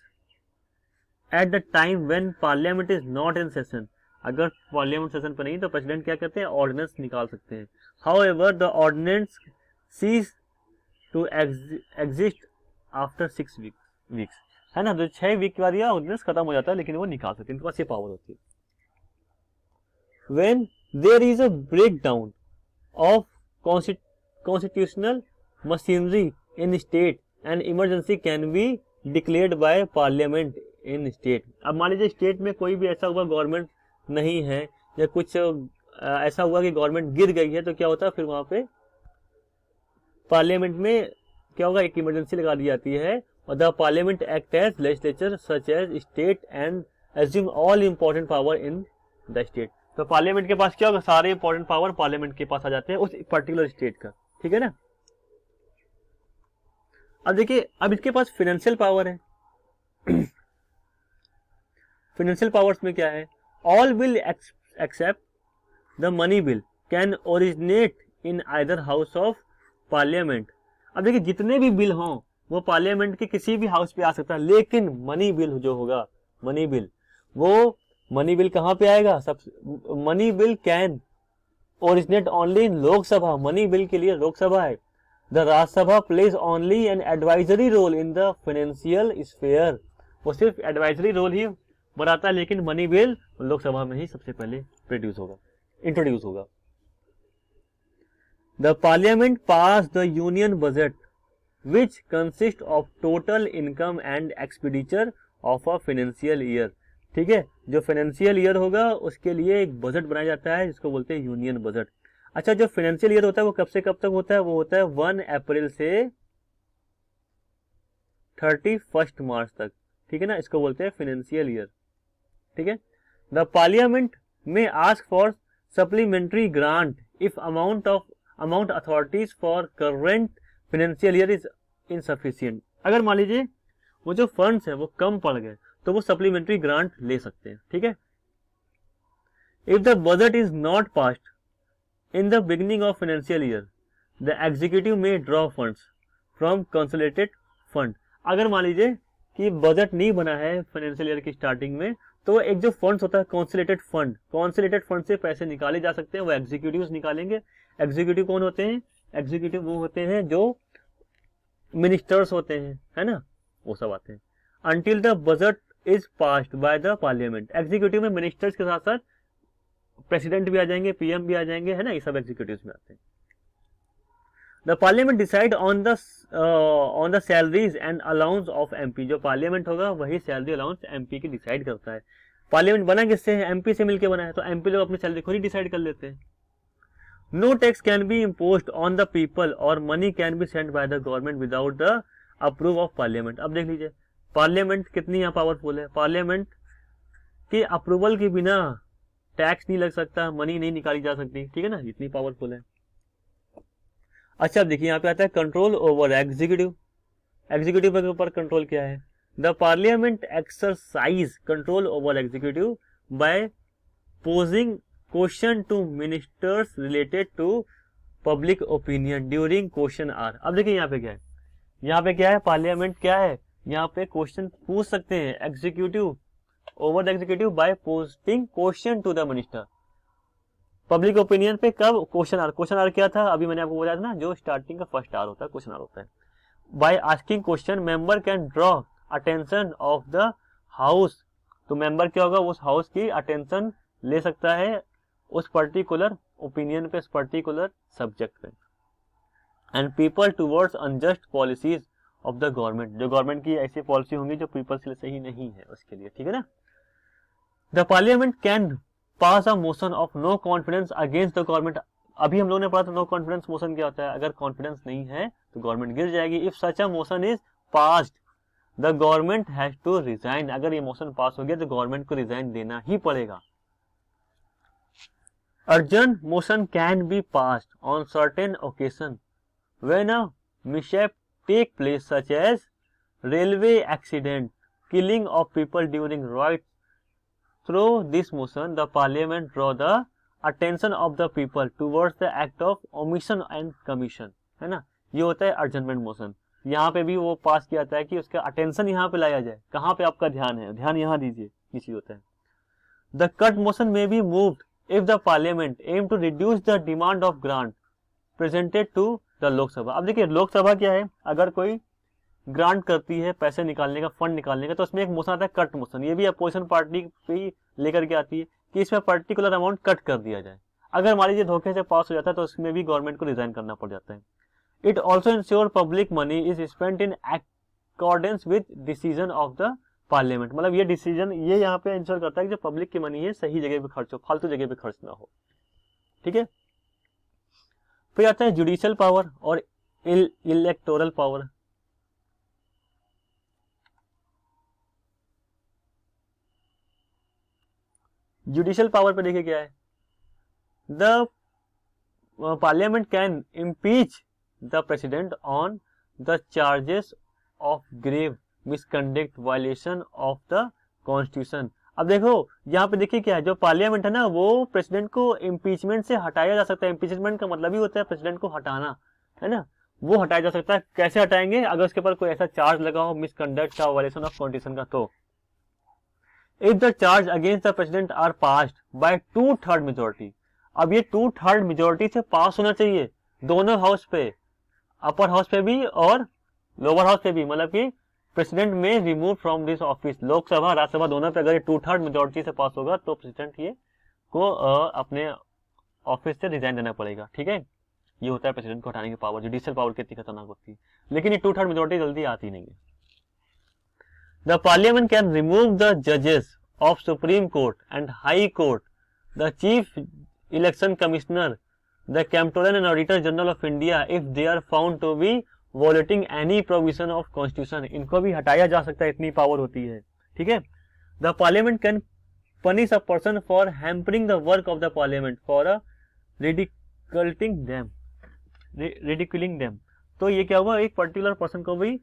at the time when parliament is not in session. अगर पार्लियामेंट सेशन पर नहीं तो प्रेसिडेंट क्या करते हैं, ऑर्डिनेंस निकाल सकते हैं। However the ordinance cease to exist after 6 weeks, है ना, तो 6 वीक के बाद यह ऑर्डिनेंस खत्म हो जाता है, लेकिन वो निकाल सकते हैं, इनके पास ये पावर होती है। When there is a breakdown of constitutional machinery in state and emergency can be declared by parliament in state. अब मान लीजिए स्टेट में कोई भी ऐसा हुआ गवर्नमेंट नहीं है या कुछ ऐसा हुआ कि गवर्नमेंट गिर गई है, तो क्या होता है फिर वहां पे पार्लियामेंट में क्या होगा, एक इमरजेंसी लगा दी जाती है और the parliament act as legislature such as state and assume all important power in the state. तो पार्लियामेंट के पास क्या होगा, सारे इंपॉर्टेंट पावर पार्लियामेंट के पास आ जाते हैं उस पर्टिकुलर स्टेट का, ठीक है ना। अब देखिए अब इसके पास फाइनेंशियल पावर है। फाइनेंशियल पावर्स में क्या है, all bill except the money bill can originate in either house of parliament. अब देखिए जितने भी बिल हों वो पार्लियामेंट के किसी भी हाउस पे आ सकता है, लेकिन मनी बिल जो होगा, मनी बिल, वो मनी बिल कहां पे आएगा, सब money bill can originate only in Lok Sabha. Money bill के लिए लोकसभा है। The Rajya Sabha plays only an advisory role in the financial sphere. वो सिर्फ एडवाइजरी रोल ही बनाता है, लेकिन मनी बिल लोकसभा में ही सबसे पहले इंट्रोड्यूस होगा। The parliament pass the union budget which consists of total income and expenditure of a financial year। ठीक है, जो फाइनेंशियल ईयर होगा उसके लिए एक बजट बनाया जाता है जिसको बोलते हैं यूनियन बजट। अच्छा, जो फाइनेंशियल ईयर होता है वो कब से कब तक होता है, वो होता है 1 अप्रैल से 31 मार्च तक, ठीक है ना, इसको बोलते हैं फाइनेंशियल ईयर, ठीक है। द पार्लियामेंट में ask for supplementary grant if amount authorities for current financial year is insufficient. अगर मान लीजिए वो जो फंड्स है वो कम पड़ गए तो वो सप्लीमेंट्री ग्रांट ले सकते हैं, ठीक है। If the budget is not passed in the beginning of financial year the executive may draw funds from consolidated fund. अगर मान लीजिए कि बजट नहीं बना है फाइनेंशियल ईयर की स्टार्टिंग में, तो एक जो फंड्स होता है कॉन्सोलिडेटेड फंड से पैसे निकाले जा सकते हैं, वो एग्जीक्यूटिव निकालेंगे। एग्जीक्यूटिव कौन होते हैं, एग्जीक्यूटिव वो होते हैं जो मिनिस्टर्स होते हैं, है ना, वो सब आते हैं। Until the budget is passed by the parliament. Executive में मिनिस्टर्स के साथ साथ प्रेसिडेंट भी आ जाएंगे, पीएम भी आ जाएंगे, है ना, ये सब एग्जीक्यूटिव में आते हैं। The parliament decide on the salaries and allowance of MP, जो पार्लियामेंट होगा वही सैलरी अलाउंस एमपी की डिसाइड करता है। पार्लियामेंट बना किससे है, एमपी से मिलकर बना है, तो एमपी लोग अपनी सैलरी खुद ही डिसाइड कर लेते हैं। No tax can be imposed on the people और money can be sent by the government without the approve of parliament. अब देख लीजिए पार्लियामेंट कितनी यहाँ पावरफुल है, पार्लियामेंट के अप्रूवल के बिना टैक्स नहीं लग सकता, मनी नहीं निकाली जा सकती, ठीक है ना, इतनी पावरफुल है। अच्छा अब देखिए यहाँ पे आता है कंट्रोल ओवर एग्जीक्यूटिव। एग्जीक्यूटिव के ऊपर कंट्रोल क्या है, the parliament exercise control over executive by posing question to ministers related to public opinion during question hour. अब देखिए यहाँ पे क्या है, यहाँ पे क्या है, पार्लियामेंट क्या है, यहाँ पे क्वेश्चन पूछ सकते हैं executive over the executive by posting question to the minister. Public opinion पे कब, क्वेश्चन आवर। क्वेश्चन आवर क्या था, अभी मैंने आपको बताया था ना, जो स्टार्टिंग का फर्स्ट आवर होता है क्वेश्चन आवर होता है। By asking question member can draw attention of the house, तो मेंबर क्या होगा, उस हाउस की अटेंशन ले सकता है उस पर्टिकुलर ओपिनियन पे, उस पर्टिकुलर सब्जेक्ट पे। And people towards unjust policies of the government, जो गवर्नमेंट की ऐसी पॉलिसी होंगी जो पीपल्स के लिए सही नहीं है उसके लिए, ठीक है ना। The parliament can pass a motion of no confidence against the government. अभी हम लोगों ने पढ़ा था नो कॉन्फिडेंस मोशन क्या होता है, अगर कॉन्फिडेंस नहीं है तो गवर्नमेंट गिर जाएगी। If such a motion is passed the government has to resign, अगर ये मोशन पास हो गया तो गवर्नमेंट को रिजाइन देना ही पड़ेगा। Urgent motion can be passed on certain occasion when a mishap take place such as railway accident, killing of people during riots. Through this motion, the parliament draw the attention of the people towards the act of omission and commission, है ना, ये होता है अर्जेंटमेंट motion. यहाँ पे भी वो पास किया जाता है कि उसका अटेंशन यहाँ पे लाया जाए, कहाँ पे आपका ध्यान है, ध्यान यहाँ दीजिए, ये चीज होता है। The cut motion may be moved if the parliament aim to reduce the demand of grant presented to the Lok Sabha. अब देखिए लोकसभा क्या है, अगर कोई ग्रांट करती है पैसे निकालने का, फंड निकालने का, तो उसमें एक मोशन आता है कट मोशन। ये भी अपोजिशन पार्टी पे लेकर के आती है कि इसमें पर्टिकुलर अमाउंट कट कर दिया जाए। अगर मान लीजिए धोखे से पास हो जाता है तो उसमें भी गवर्नमेंट को रिजाइन करना पड़ जाता है। It also ensure public money is spent in accordance with decision of the parliament, मतलब ये डिसीजन ये यहाँ पे इंश्योर करता है कि जो पब्लिक की मनी है सही जगह पे खर्च हो, फालतू जगह पे खर्च ना हो, ठीक है। फिर आता है जुडिशियल पावर और इलेक्टोरल पावर। जुडिशियल पावर पे देखिए क्या है, the parliament can impeach the president on the charges of grave misconduct violation of the constitution. अब देखो यहाँ पे देखिए क्या है, जो पार्लियामेंट है ना वो प्रेसिडेंट को इम्पीचमेंट से हटाया जा सकता है। इम्पीचमेंट का मतलब ही होता है प्रेसिडेंट को हटाना, है ना, वो हटाया जा सकता है। कैसे हटाएंगे, अगर उसके ऊपर कोई ऐसा चार्ज लगा हो मिसकंडक्ट का, वायलेशन ऑफ कॉन्स्टिट्यूशन का, तो if the charge against the president are passed by 2/3 majority, अब ये 2/3 majority से पास होना चाहिए दोनों हाउस पे, अपर हाउस पे भी और लोअर हाउस पे भी, मतलब कि प्रेसिडेंट में remove from this office, Lok Sabha Rajya Sabha दोनों पे अगर 2/3 मेजोरिटी से पास होगा तो प्रेसिडेंट ये को अपने ऑफिस से रिजाइन देना पड़ेगा, ठीक है। ये होता है प्रेसिडेंट को हटाने की पावर। जुडिशियल पावर कितनी खतरनाक होती है, लेकिन ये 2/3 मेजोरिटी जल्दी आती नहीं है। The parliament can remove the judges of Supreme Court and High Court, the Chief Election Commissioner, the Comptroller and Auditor General of India if they are found to be violating any provision of Constitution. इनको भी हटाया जा सकता है, इतनी power होती है, ठीक है। The parliament can punish a person for hampering the work of the parliament for ridiculing them. तो ये क्या हुआ, एक पर्टिकुलर पर्सन को भी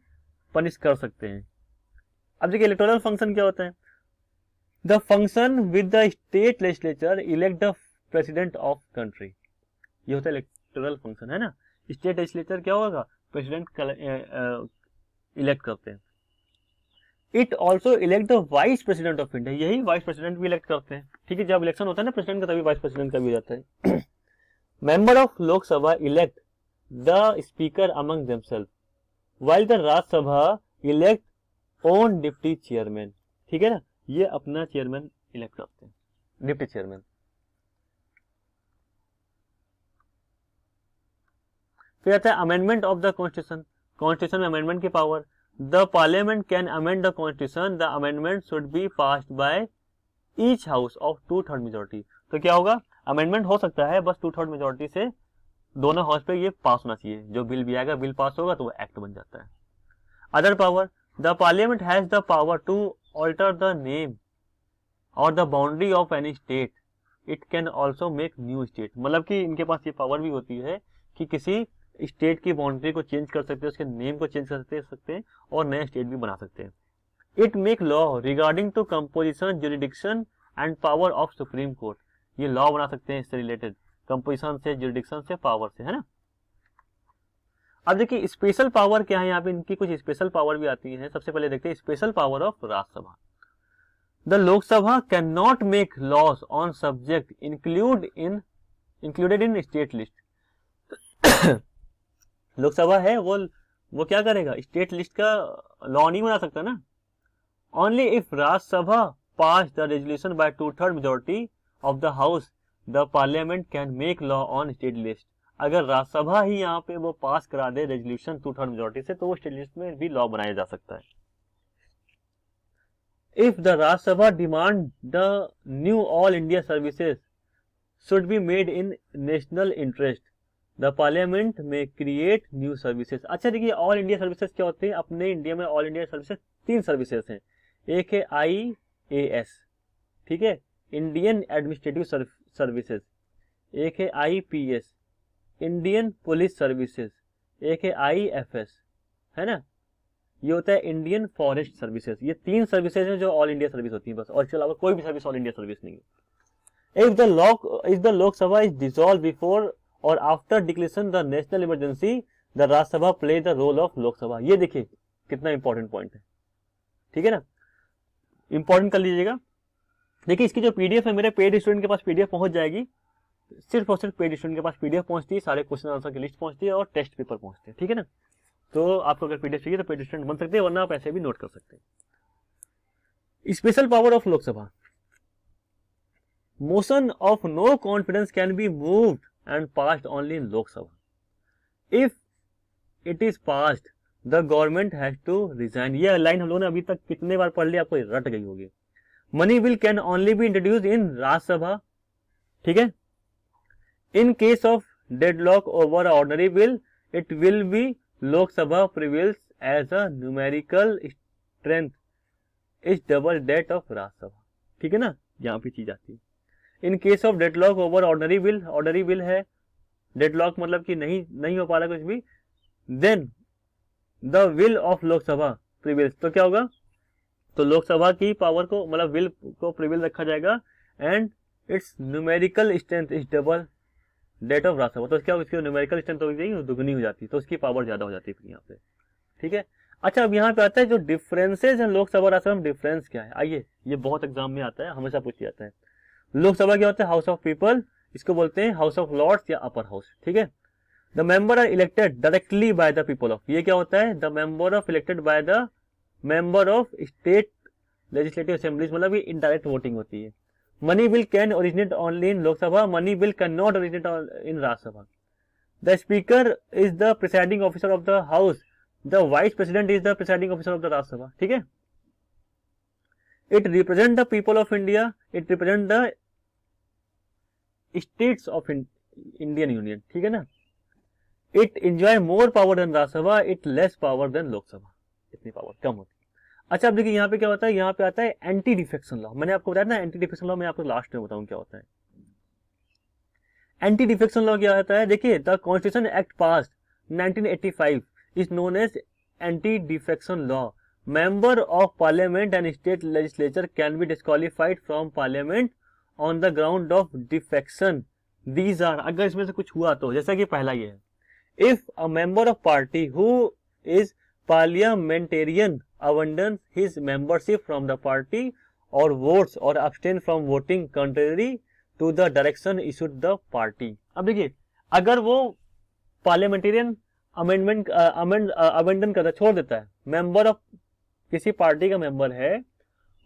पनिश कर सकते हैं। अब देखिए इलेक्टोरल फंक्शन क्या होता है, the function with the state legislature elect the president of country, ये होता है इलेक्टोरल फंक्शन, है ना। स्टेट लेजिस्लेचर क्या होगा, प्रेसिडेंट इलेक्ट करते हैं। It also elect the vice president of India, यही वाइस प्रेसिडेंट भी इलेक्ट करते हैं, ठीक है। जब इलेक्शन होता है ना प्रेसिडेंट का तभी वाइस प्रेसिडेंट का भी हो जाता है। Member of Lok Sabha elect the speaker among themself while the Rajya Sabha elect own deputy chairman, ठीक है ना, ये अपना चेयरमैन इलेक्ट करते हैं, डिप्टी चेयरमैन। फिर आता है amendment of the constitution, constitution में अमेंडमेंट की power. The parliament can amend the constitution, the amendment should be passed by each house of 2/3 majority. तो क्या होगा, अमेंडमेंट हो सकता है बस 2/3 मेजोरिटी से, दोनों हाउस पे ये पास होना चाहिए, जो बिल भी आएगा बिल पास होगा तो वो एक्ट बन जाता है। Other power, the parliament has the power to alter the name और the boundary of any state, it can also make new state. मतलब कि इनके पास ये पावर भी होती है कि किसी स्टेट की बाउंड्री को चेंज कर सकते हैं, उसके नेम को चेंज कर सकते हैं और नए स्टेट भी बना सकते हैं। It make law regarding to composition, jurisdiction and power of supreme court, ये लॉ बना सकते हैं इससे रिलेटेड, कंपोजिशन से, जुरिडिक्शन से, पावर से, है ना। अब देखिए स्पेशल पावर क्या है, यहाँ पे इनकी कुछ स्पेशल पावर भी आती है। सबसे पहले देखते हैं special power of Rajya Sabha. The Lok Sabha can not make laws on subject included in state list. Lok Sabha है वो क्या करेगा, स्टेट लिस्ट का लॉ नहीं बना सकता ना। Only if Rajya Sabha pass the resolution bye 2/3 majority of the house, the parliament can make law on state list. अगर राज्यसभा ही यहाँ पे वो पास करा दे रेजोल्यूशन 2/3 मेजोरिटी से, तो वो स्टेट लिस्ट में भी लॉ बनाया जा सकता है। If the Rajya Sabha demand the knew all India services should be made in national interest, the parliament में क्रिएट न्यू सर्विसेज। अच्छा देखिए ऑल इंडिया सर्विसेज क्या होते हैं, अपने इंडिया में ऑल इंडिया सर्विसेज 3 सर्विसेज हैं। एक है IAS, ठीक है, इंडियन एडमिनिस्ट्रेटिव सर्विसेज, एक है IPS, इंडियन पुलिस सर्विसेज, एक है IFS, है ना, ये होता है इंडियन फॉरेस्ट सर्विसेज। ये 3 सर्विसेज हैं जो ऑल इंडिया सर्विस होती है बस, और इसके अलावा कोई भी सर्विस ऑल इंडिया सर्विस नहीं है। If the Lok Sabha is dissolve before और after declaration the national emergency, the Rajya Sabha play the role of Lok Sabha. ये देखिए कितना इंपॉर्टेंट पॉइंट है, ठीक है ना, इंपॉर्टेंट कर लीजिएगा। देखिए इसकी जो पीडीएफ है मेरे पेड स्टूडेंट के पास पीडीएफ पहुंच जाएगी, सिर्फ और सिर्फ पेड स्टूडेंट के पास पीडीएफ पहुंचती है, सारे क्वेश्चन आंसर की लिस्ट पहुंचती है और टेस्ट पेपर पहुंचते हैं, ठीक है ना। तो आपको अगर पीडीएफ चाहिए तो पेड स्टूडेंट बन सकते हैं, वरना आप ऐसे भी नोट कर सकते हैं। Special power of Lok Sabha, motion of no confidence can be moved and passed only in Lok Sabha. If it is passed the government has to resign. ये लाइन हम लोगों ने अभी तक कितने बार पढ़ लिया, आपको रट गई होगी। Money bill can only be introduced in Rajya Sabha, ठीक है। In case of deadlock over ordinary bill, it will be Lok Sabha prevails as a numerical strength is double that of Rajya Sabha, ठीक है ना, यहाँ पे चीज आती है। In case of deadlock over ordinary bill है, डेडलॉक मतलब कि नहीं हो पा रहा कुछ भी, then the will of Lok Sabha prevails. तो क्या होगा, तो लोकसभा की पावर को मतलब विल को प्रिवेल रखा जाएगा and it's numerical strength is double that of Rajya Sabha. तो क्या उसकी न्यूमेरिकल स्ट्रेंथ हो जाएगी, दुगनी हो जाती है, तो उसकी पावर ज्यादा हो जाती है यहाँ पे, ठीक है। अच्छा अब यहाँ पे आता है जो डिफरेंसेज है लोकसभा राज्यसभा में, डिफरेंस क्या है, आइए ये बहुत एग्जाम में आता है, हमेशा पूछ जाता है। लोकसभा क्या होता है, हाउस ऑफ पीपल, इसको बोलते हैं हाउस ऑफ लॉर्ड्स या अपर हाउस, ठीक है। The member are elected directly by the people of, ये क्या होता है, the member of elected by the member of state legislative assemblies, मतलब ये इनडायरेक्ट वोटिंग होती है। Money bill can originate only in Lok Sabha, money bill can not originate in Rajya Sabha. The speaker is the presiding officer of the house, the vice president is the presiding officer of the Rajya Sabha, ठीक है। It represent the people of India, it represent the states of Indian union, ठीक है ना। It enjoy more power than Rajya Sabha, it less power than Lok Sabha, इतनी power कम होती है। अच्छा अब देखिए यहाँ पे क्या होता है, यहाँ पे आता है एंटी डिफेक्शन लॉ। मैंने आपको बताया ना एंटी डिफेक्शन लॉ, मैं आपको लास्ट में बताऊं क्या होता है। एंटी डिफेक्शन लॉ क्या होता है, देखिए the constitution act passed 1985 is known as anti defection law. Member of parliament and state legislature can be disqualified from parliament on the ground of defection. These are, अगर इसमें से कुछ हुआ तो, जैसा कि पहला ये है, if a member of party who is parliamentarian abandons his membership from the party or votes or abstain from voting contrary to the direction issued the party। अब देखिए अगर वो पार्लियामेंटेरियन अमेंडन करता, छोड़ देता है, मेंबर ऑफ किसी पार्टी का मेंबर है,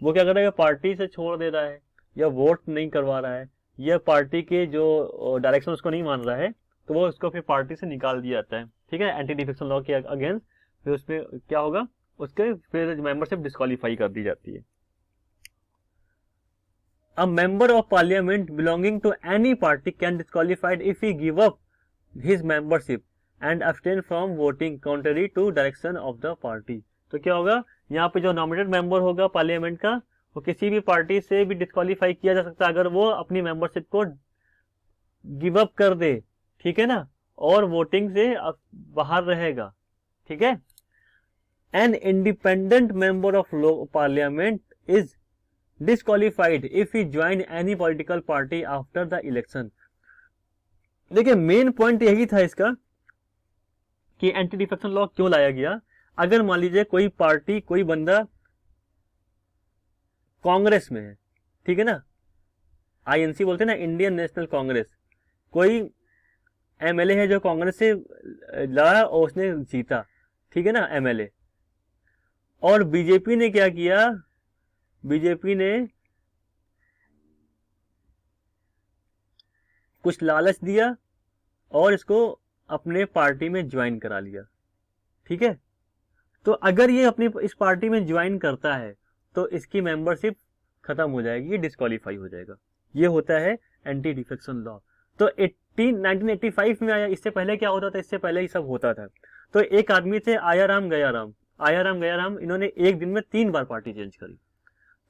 वो क्या कर रहा है, पार्टी से छोड़ दे रहा है या वोट नहीं करवा रहा है या पार्टी के जो डायरेक्शन उसको नहीं मान रहा है, तो वो उसको फिर पार्टी से निकाल दिया जाता है, ठीक है, एंटी डिफेक्शन लॉ के अगेंस्ट। फिर उसमें क्या होगा, उसके फिर मेंबरशिप डिस्क्वालीफाई कर दी जाती है। A member of parliament belonging to any party can disqualified if he give up his membership and abstain from voting contrary to direction of the party। तो क्या होगा, यहाँ पे जो नॉमिनेटेड मेंबर होगा पार्लियामेंट का, वो किसी भी पार्टी से भी डिस्क्वालीफाई किया जा सकता है अगर वो अपनी मेंबरशिप को गिव अप कर दे, ठीक है ना, और वोटिंग से बाहर रहेगा, ठीक है। An independent member of parliament is disqualified if he join any political party after the election। देखिए मेन पॉइंट यही था इसका कि एंटी डिफेक्शन लॉ क्यों लाया गया। अगर मान लीजिए कोई पार्टी, कोई बंदा कांग्रेस में है, ठीक है ना, आईएनसी बोलते हैं ना, इंडियन नेशनल कांग्रेस, कोई एमएलए है जो कांग्रेस से लड़ा और उसने जीता, ठीक है ना, एमएलए, और बीजेपी ने क्या किया, बीजेपी ने कुछ लालच दिया और इसको अपने पार्टी में ज्वाइन करा लिया, ठीक है। तो अगर ये अपनी इस पार्टी में ज्वाइन करता है तो इसकी मेंबरशिप खत्म हो जाएगी, डिस्क्वालीफाई हो जाएगा। ये होता है एंटी डिफेक्शन लॉ। तो 1985 में आया। इससे पहले क्या होता था, इससे पहले ही सब होता था। तो एक आदमी थे आयाराम गयाराम, इन्होंने एक दिन में 3 बार पार्टी चेंज करी,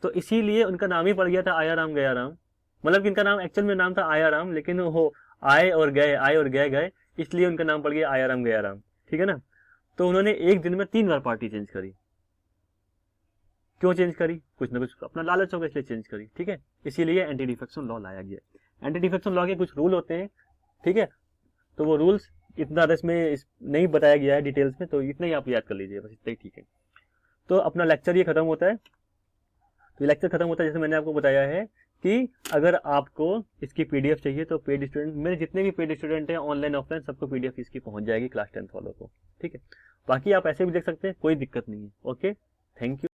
तो इसीलिए उनका नाम ही पड़ गया था आयाराम गयाराम। मतलब कि इनका नाम एक्चुअल में नाम था आयाराम, लेकिन वो आए और गए, इसलिए उनका नाम पड़ गया आयाराम गयाराम, ठीक है ना। तो उन्होंने एक दिन में 3 बार पार्टी चेंज करी। क्यों चेंज करी, कुछ ना कुछ अपना लालच होगा इसलिए चेंज करी, ठीक है। इसीलिए एंटी डिफेक्शन लॉ लाया गया। एंटी डिफेक्शन लॉ के कुछ रूल होते हैं, ठीक है। तो वो रूल्स इतना इसमें नहीं बताया गया है डिटेल्स में, तो इतना ही आप याद कर लीजिए, बस इतना ही ठीक है। तो अपना लेक्चर ये खत्म होता है। तो लेक्चर खत्म होता है, जैसे मैंने आपको बताया है कि अगर आपको इसकी पीडीएफ चाहिए तो पेड स्टूडेंट, मेरे जितने भी पेड स्टूडेंट हैं ऑनलाइन ऑफलाइन, सबको पीडीएफ इसकी पहुंच जाएगी क्लास 10th वालों को, ठीक है। बाकी आप ऐसे भी देख सकते हैं, कोई दिक्कत नहीं है। Okay, thank you.